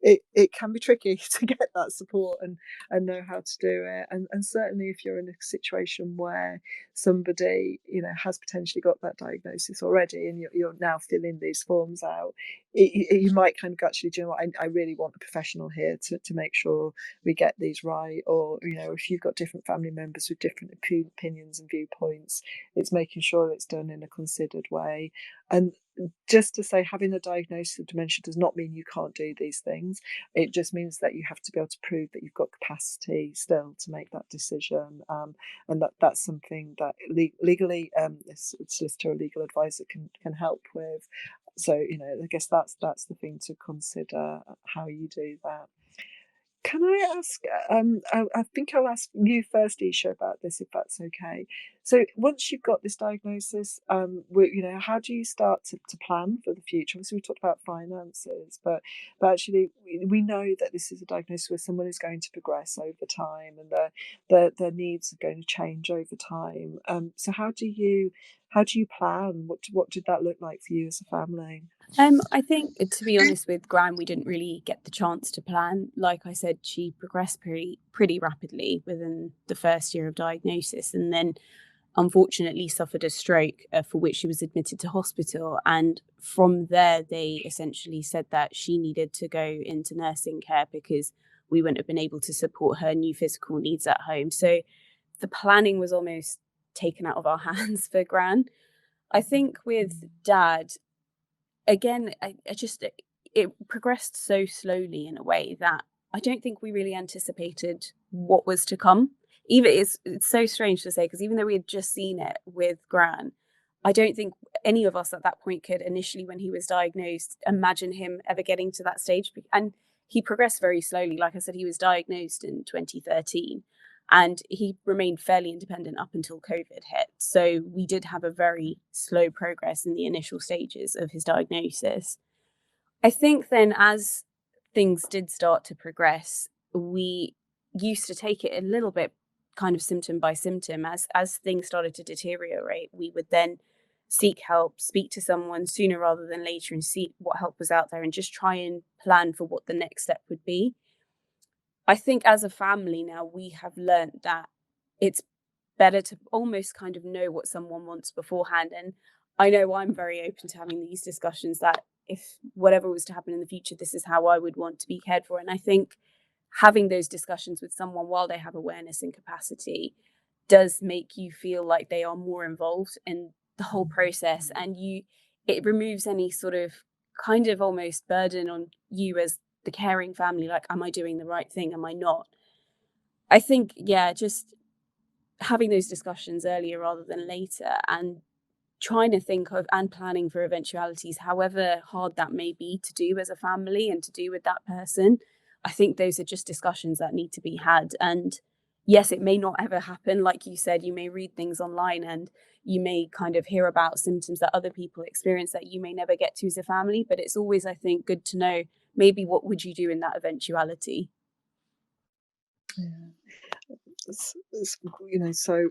it can be tricky to get that support and know how to do it. And certainly if you're in a situation where somebody has potentially got that diagnosis already, and you're now filling these forms out, you might kind of go, actually, do you know what, I really want a professional here to make sure we get these right. Or if you've got different family members with different opinions and viewpoints, it's making sure it's done in a considered way. And just to say, having a diagnosis of dementia does not mean you can't do these things. It just means that you have to be able to prove that you've got capacity still to make that decision. And that's something that legally, a solicitor or legal advisor can help with. So I guess that's the thing to consider, how you do that. Can I ask? I think I'll ask you first, Eshaa, about this, if that's okay. So once you've got this diagnosis, how do you start to plan for the future? Obviously, we talked about finances, but actually, we know that this is a diagnosis where someone is going to progress over time, and their needs are going to change over time. So how do you plan? What did that look like for you as a family? I think, to be honest with Gran, we didn't really get the chance to plan. Like I said, she progressed pretty rapidly within the first year of diagnosis, and then unfortunately suffered a stroke, for which she was admitted to hospital. And from there, they essentially said that she needed to go into nursing care because we wouldn't have been able to support her new physical needs at home. So the planning was almost taken out of our hands for Gran. I think with Dad, again, I just it progressed so slowly in a way that I don't think we really anticipated what was to come. Even it's so strange to say because even though we had just seen it with Gran, I don't think any of us at that point could initially, when he was diagnosed, imagine him ever getting to that stage. And he progressed very slowly. Like I said, he was diagnosed in 2013 and he remained fairly independent up until COVID hit. So we did have a very slow progress in the initial stages of his diagnosis. I think then as things did start to progress, we used to take it a little bit kind of symptom by symptom. As things started to deteriorate, we would then seek help, speak to someone sooner rather than later and see what help was out there and just try and plan for what the next step would be. I think as a family now, we have learnt that it's better to almost kind of know what someone wants beforehand. And I know I'm very open to having these discussions that if whatever was to happen in the future, this is how I would want to be cared for. And I think having those discussions with someone while they have awareness and capacity does make you feel like they are more involved in the whole process, and it removes any sort of kind of almost burden on you as the caring family, like, am I doing the right thing, am I not? I think, yeah, just having those discussions earlier rather than later, and trying to think of and planning for eventualities, however hard that may be to do as a family and to do with that person. I think those are just discussions that need to be had. And yes, it may not ever happen. Like you said, you may read things online and you may kind of hear about symptoms that other people experience that you may never get to as a family. But it's always, I think, good to know maybe what would you do in that eventuality. Yeah. It's, so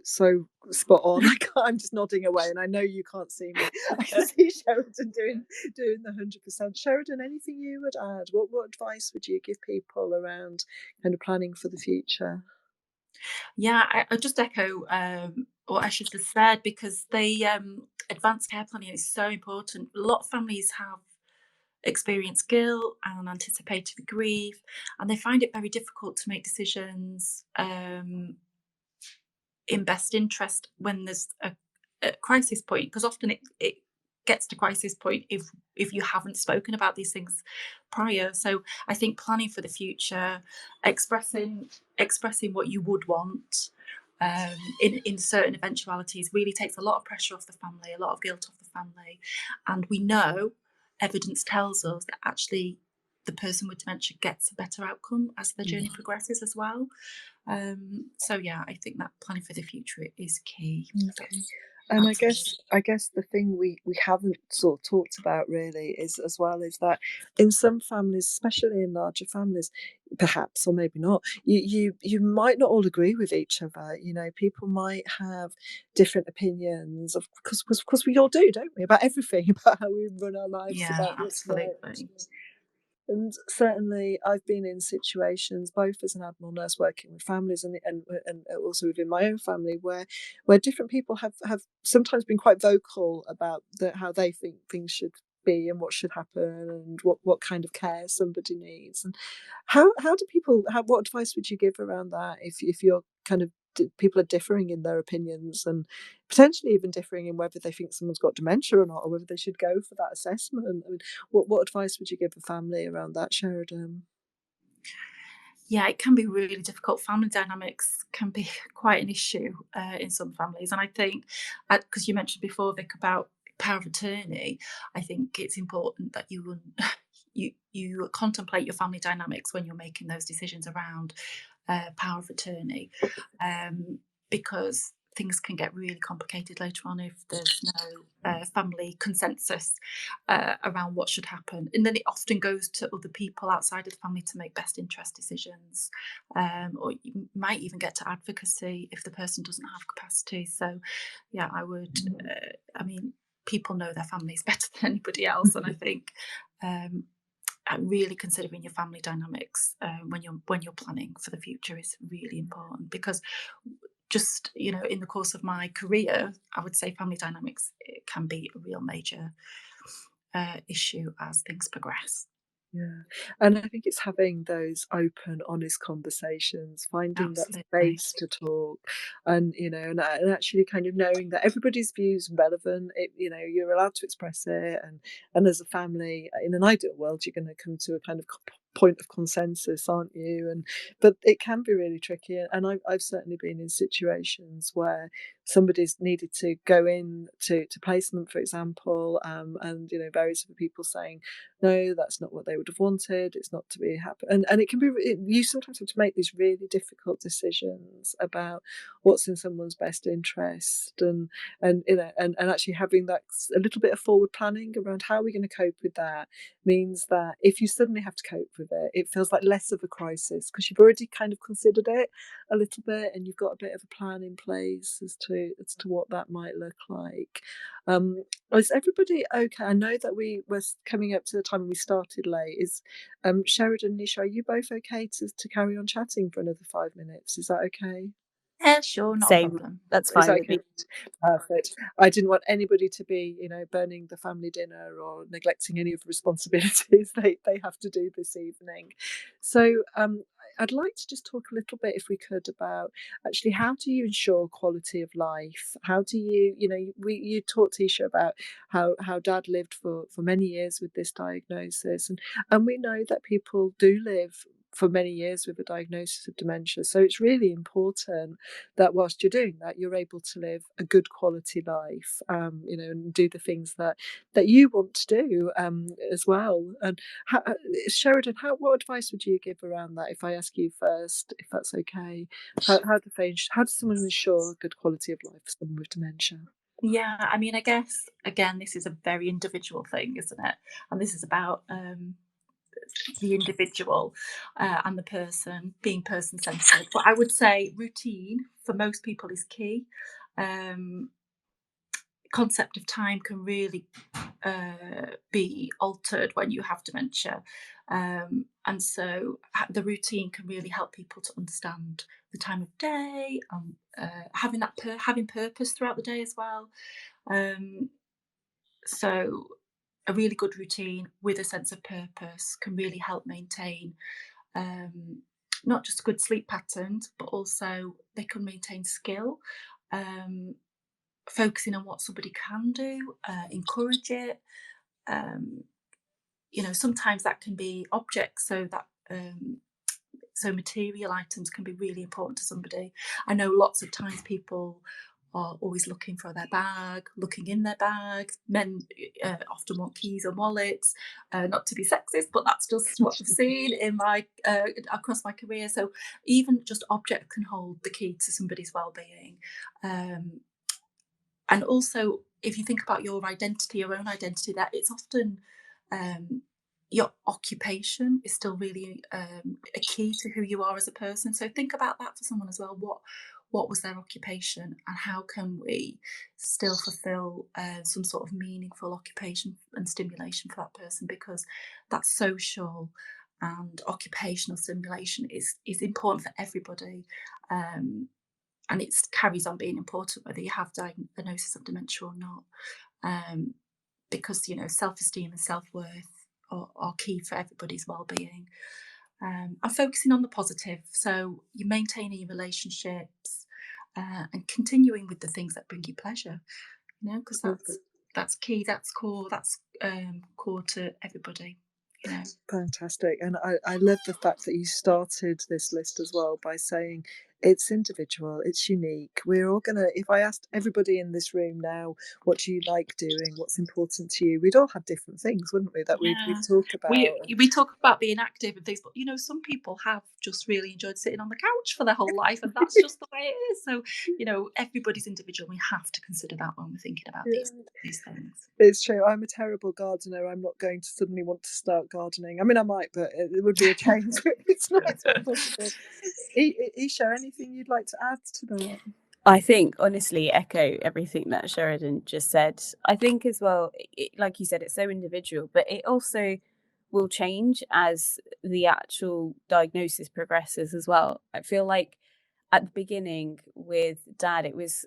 spot on. I'm just nodding away, and I know you can't see me. I can see Sheridan doing the 100%. Sheridan, anything you would add? What advice would you give people around kind of planning for the future? Yeah, I just echo what Eshaa just said, because the advanced care planning is so important. A lot of families have experienced guilt and anticipated grief, and they find it very difficult to make decisions in best interest when there's a crisis point, because often it gets to crisis point if you haven't spoken about these things prior. So I think planning for the future, expressing what you would want in certain eventualities really takes a lot of pressure off the family, a lot of guilt off the family. And we know, evidence tells us that actually the person with dementia gets a better outcome as the journey progresses as well. So yeah, I think that planning for the future is key. Okay. And I guess the thing we haven't sort of talked about really is as well is that in some families, especially in larger families, perhaps or maybe not, you might not all agree with each other. You know, people might have different opinions of because we all do, don't we, about everything, about how we run our lives, Yeah, about what's right. absolutely. And certainly, I've been in situations, both as an admiral nurse working with families and also within my own family, where different people have sometimes been quite vocal about how they think things should be and what should happen and what kind of care somebody needs. And how do people what advice would you give around that if you're kind of people are differing in their opinions and potentially even differing in whether they think someone's got dementia or not, or whether they should go for that assessment? I mean, what advice would you give a family around that, Sheridan? Yeah, it can be really difficult. Family dynamics can be quite an issue in some families, and I think because you mentioned before, Vic, about power of attorney, I think it's important that you contemplate your family dynamics when you're making those decisions around power of attorney, because things can get really complicated later on if there's no family consensus around what should happen. And then it often goes to other people outside of the family to make best interest decisions, or you might even get to advocacy if the person doesn't have capacity. So yeah, I would, I mean, people know their families better than anybody else, and I think really considering your family dynamics when you're planning for the future is really important, because just, you know, in the course of my career, I would say family dynamics, it can be a real major issue as things progress. Yeah, and I think it's having those open, honest conversations, finding that Absolutely. space to talk, and and actually kind of knowing that everybody's views are relevant. You're allowed to express it, and as a family, in an ideal world, you're going to come to a kind of point of consensus, aren't you? But it can be really tricky, and I've certainly been in situations where somebody's needed to go in to placement, for example, and various other people saying, no, that's not what they would have wanted. It's not to be happy, and it can be. You sometimes have to make these really difficult decisions about what's in someone's best interest, and actually having that a little bit of forward planning around how we're going to cope with that means that if you suddenly have to cope with it, it feels like less of a crisis because you've already kind of considered it a little bit, and you've got a bit of a plan in place as to what that might look like. Is everybody okay? I know that we were coming up to the time when we started late. Is Sheridan, Nisha, are you both okay to carry on chatting for another 5 minutes? Is that okay? Yeah, sure, not a Same. problem. That's Is fine that with okay? me. Perfect. I didn't want anybody to be, burning the family dinner or neglecting any of the responsibilities they have to do this evening. So I'd like to just talk a little bit, if we could, about actually how do you ensure quality of life? How do you talked, Isha, about how Dad lived for many years with this diagnosis, and we know that people do live for many years with a diagnosis of dementia. So it's really important that whilst you're doing that, you're able to live a good quality life, and do the things that you want to do as well. And Sheridan, what advice would you give around that? If I ask you first, if that's okay, how does someone ensure a good quality of life for someone with dementia? Yeah, I mean, I guess again, this is a very individual thing, isn't it? And this is about the individual and the person being person centered. But I would say routine for most people is key. Um, Concept of time can really be altered when you have dementia. And so the routine can really help people to understand the time of day and having purpose throughout the day as well. Um, so a really good routine with a sense of purpose can really help maintain um, not just good sleep patterns, but also they can maintain skill. Um, Focusing on what somebody can do, encourage it. Um, Sometimes that can be objects, so material items can be really important to somebody. I know lots of times people are always looking for their bag, looking in their bags. Men often want keys and wallets. Not to be sexist, but that's just what I've seen in my across my career. So even just objects can hold the key to somebody's well-being. Um, and also, if you think about your identity, your own identity, that it's often um, your occupation is still really a key to who you are as a person. So think about that for someone as well. What was their occupation, and how can we still fulfill some sort of meaningful occupation and stimulation for that person? Because that social and occupational stimulation is important for everybody. And it carries on being important whether you have diagnosis of dementia or not, because self-esteem and self-worth are key for everybody's well-being. I'm focusing on the positive, so you're maintaining your relationships and continuing with the things that bring you pleasure, because Perfect. that's key, that's core, that's core to everybody. Fantastic. And I love the fact that you started this list as well by saying it's individual, it's unique. We're all gonna, if I asked everybody in this room now, what do you like doing? What's important to you? We'd all have different things, wouldn't we, that we'd Yeah, talk about. we talk about being active and things, but some people have just really enjoyed sitting on the couch for their whole life, and that's just the way it is. So everybody's individual. We have to consider that when we're thinking about Yeah. these things. It's true. I'm a terrible gardener. I'm not going to suddenly want to start gardening. I mean, I might, but it would be a change. It's not possible. Eshaa, anything you'd like to add to that? I think honestly echo everything that Sheridan just said. I think as well, like you said, it's so individual, but it also will change as the actual diagnosis progresses as well. I feel like at the beginning with Dad, it was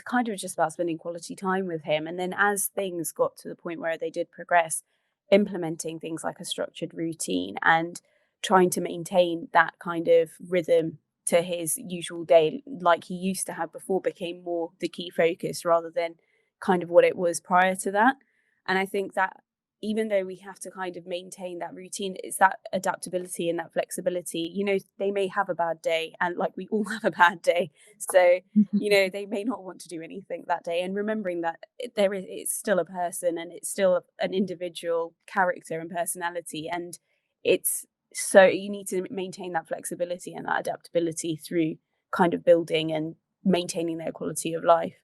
kind of just about spending quality time with him, and then as things got to the point where they did progress, implementing things like a structured routine and trying to maintain that kind of rhythm to his usual day like he used to have before became more the key focus rather than kind of what it was prior to that. And I think that even though we have to kind of maintain that routine, it's that adaptability and that flexibility. They may have a bad day, and like we all have a bad day. So, they may not want to do anything that day. And remembering that it's still a person and it's still an individual character and personality. And it's so you need to maintain that flexibility and that adaptability through kind of building and maintaining their quality of life.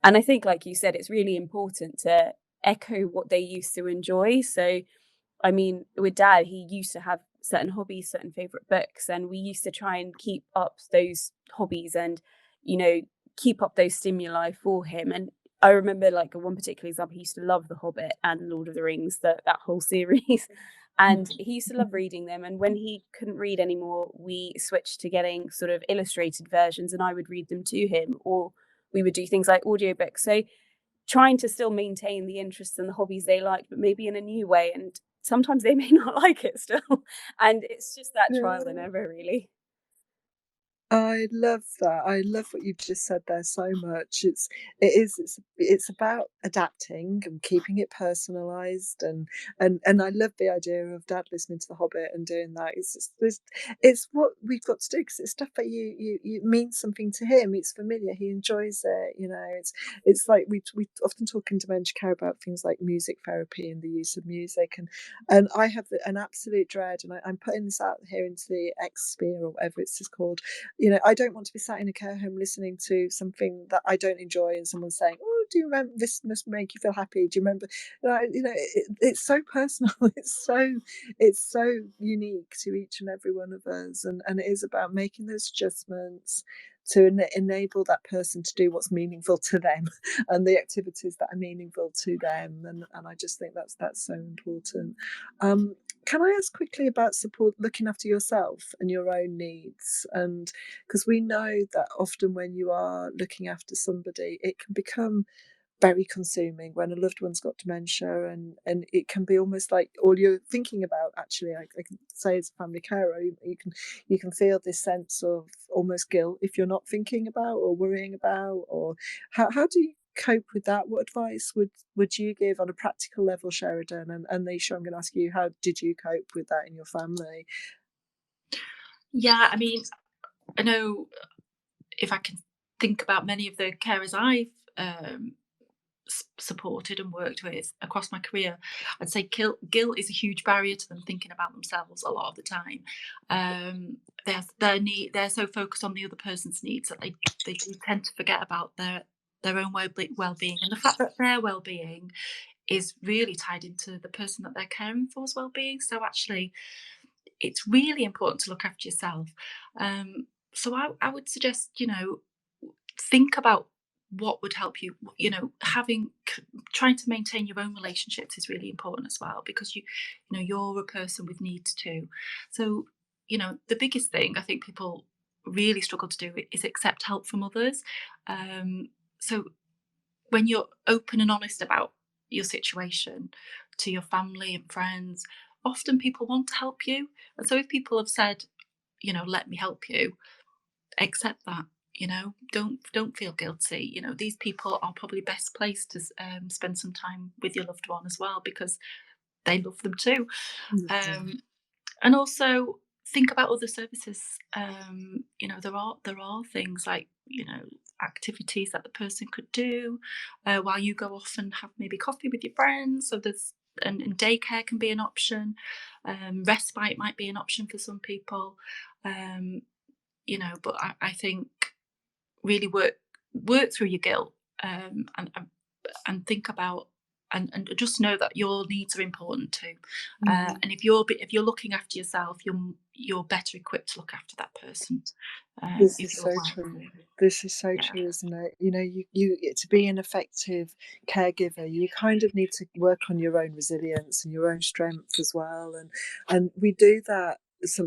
And I think, like you said, it's really important to echo what they used to enjoy. So, I mean, with Dad, he used to have certain hobbies, certain favorite books, and we used to try and keep up those hobbies and, you know, keep up those stimuli for him. And I remember, like, one particular example, he used to love The Hobbit and Lord of the Rings, that whole series. And he used to love reading them. And when he couldn't read anymore, we switched to getting sort of illustrated versions, and I would read them to him, or we would do things like audiobooks. So trying to still maintain the interests and the hobbies they like, but maybe in a new way. And sometimes they may not like it still. And it's just that trial and Yeah. error, really. I love that. I love what you've just said there so much. It's about adapting and keeping it personalised, and I love the idea of Dad listening to The Hobbit and doing that. It's what we've got to do, because it's stuff that you means something to him. It's familiar. He enjoys it. It's like we often talk in dementia care about things like music therapy and the use of music, and I have an absolute dread, and I'm putting this out here into the X sphere or whatever it's just called. I don't want to be sat in a care home listening to something that I don't enjoy, and someone saying, "Oh, do you remember this must make you feel happy? Do you remember?" It's so personal. It's so unique to each and every one of us, and it is about making those adjustments to enable that person to do what's meaningful to them and the activities that are meaningful to them, and I just think that's so important. Can I ask quickly about support, looking after yourself and your own needs? And because we know that often when you are looking after somebody, it can become very consuming when a loved one's got dementia, and it can be almost like all you're thinking about. Actually, I can say as a family carer, you can feel this sense of almost guilt if you're not thinking about or worrying about. Or how do you cope with that? What advice would you give on a practical level, Sheridan? And Nisha, I'm going to ask you, how did you cope with that in your family? Yeah, I mean, I know, if I can think about many of the carers I've supported and worked with across my career, I'd say guilt is a huge barrier to them thinking about themselves a lot of the time. They're so focused on the other person's needs that they do tend to forget about their own well-being, and the fact that their well-being is really tied into the person that they're caring for's well-being. So actually, it's really important to look after yourself. So I would suggest, think about what would help you. Trying to maintain your own relationships is really important as well, because you're a person with needs too. So the biggest thing I think people really struggle to do is accept help from others. So when you're open and honest about your situation to your family and friends, often people want to help you. And so if people have said, let me help you, accept that. Don't feel guilty. These people are probably best placed to spend some time with your loved one as well, because they love them too. Mhm. And also, think about other services. There are things like, activities that the person could do while you go off and have maybe coffee with your friends. So and daycare can be an option. Respite might be an option for some people. Um, but I think really work through your guilt, and think about, and just know that your needs are important too. And if you're looking after yourself, you're better equipped to look after that person. This If is you're so aware of true. it. This is so Yeah. true, isn't it? You to be an effective caregiver, you kind of need to work on your own resilience and your own strength as well. And we do that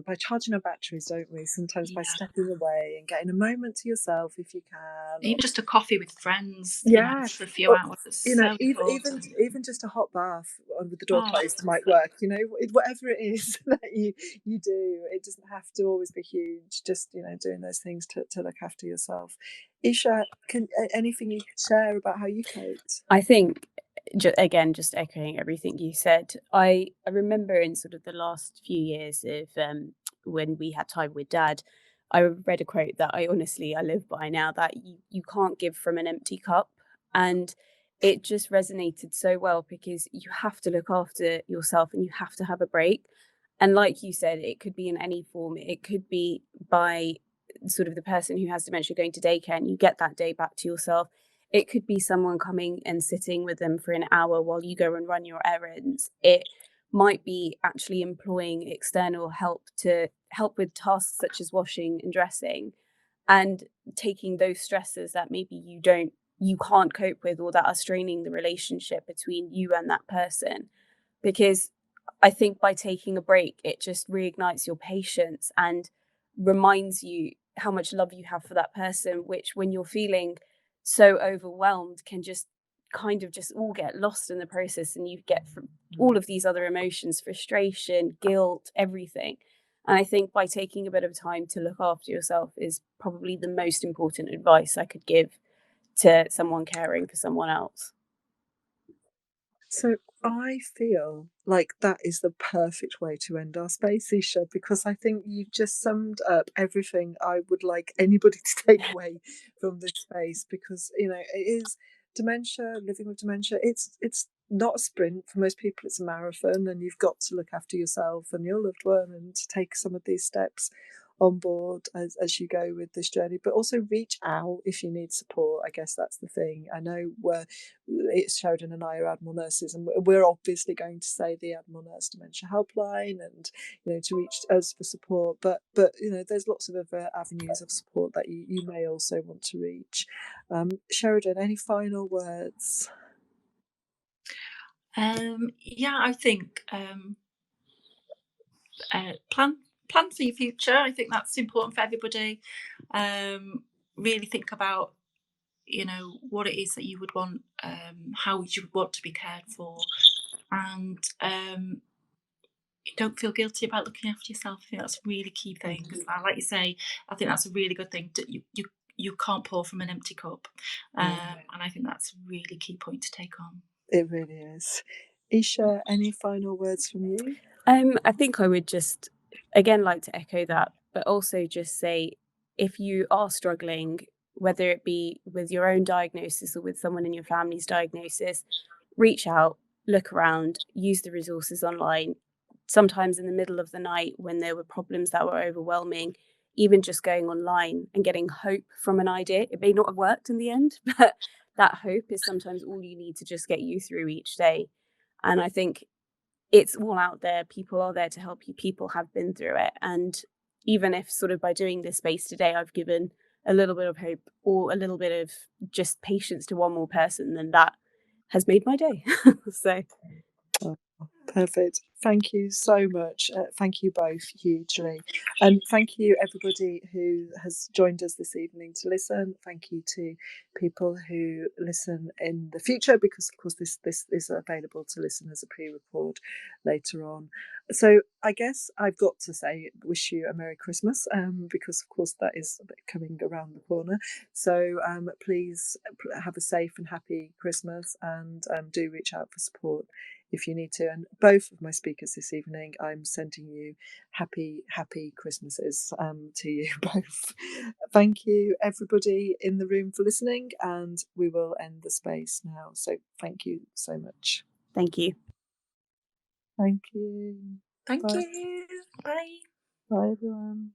by charging our batteries, don't we? Sometimes by Yeah. stepping away and getting a moment to yourself if you can, or Even just a coffee with friends, yeah, for a few or hours, is so even important. even just a hot bath with the door Oh, closed might work. Whatever it is that you do, it doesn't have to always be huge. Just doing those things to look after yourself. Eshaa, anything you could share about how you coped? I think, again, just echoing everything you said, I remember in sort of the last few years of when we had time with Dad, I read a quote that I live by now, that you can't give from an empty cup. And it just resonated so well, because you have to look after yourself and you have to have a break. And like you said, it could be in any form. It could be by sort of the person who has dementia going to daycare and you get that day back to yourself. It could be someone coming and sitting with them for an hour while you go and run your errands. It might be actually employing external help to help with tasks such as washing and dressing, and taking those stresses that maybe you can't cope with, or that are straining the relationship between you and that person. Because I think by taking a break, it just reignites your patience and reminds you how much love you have for that person, which when you're feeling so overwhelmed can just kind of just all get lost in the process, and you get from all of these other emotions, frustration, guilt, everything. And I think by taking a bit of time to look after yourself is probably the most important advice I could give to someone caring for someone else. So I feel like that is the perfect way to end our space, Isha, because I think you've just summed up everything I would like anybody to take away from this space. Because it is dementia, living with dementia. It's not a sprint for most people. It's a marathon, and you've got to look after yourself and your loved one, and to take some of these steps on board as you go with this journey. But also reach out if you need support. I guess that's the thing. I know it's Sheridan and I are Admiral nurses, and we're obviously going to say the Admiral Nurse Dementia Helpline, and to reach us for support. But there's lots of other avenues of support that you may also want to reach. Sheridan, any final words? Yeah, I think plan for your future. I think that's important for everybody. Really think about what it is that you would want, how you would want to be cared for, and don't feel guilty about looking after yourself. I think that's a really key thing. Like you say, I think that's a really good thing. You can't pour from an empty cup, and I think that's a really key point to take on. It really is. Isha, any final words from you? I think I would just again like to echo that, but also just say, if you are struggling, whether it be with your own diagnosis or with someone in your family's diagnosis, reach out, look around, use the resources online. Sometimes in the middle of the night when there were problems that were overwhelming, even just going online and getting hope from an idea. It may not have worked in the end, but that hope is sometimes all you need to just get you through each day. And I think it's all out there. People are there to help you. People have been through it. And even if sort of by doing this space today, I've given a little bit of hope or a little bit of just patience to one more person, then that has made my day. So Oh, perfect. Thank you so much. Thank you both hugely. And thank you, everybody who has joined us this evening to listen. Thank you to people who listen in the future, because, of course, this is available to listen as a pre-record later on. So I guess I've got to say, wish you a Merry Christmas, because, of course, that is coming around the corner. So please have a safe and happy Christmas, and do reach out for support if you need to. And both of my speakers speakers this evening. I'm sending you happy Christmases to you both. Thank you, everybody in the room, for listening, and we will end the space now. So thank you so much. Thank you. Thank you. Thank Bye. you. Bye. Bye, everyone.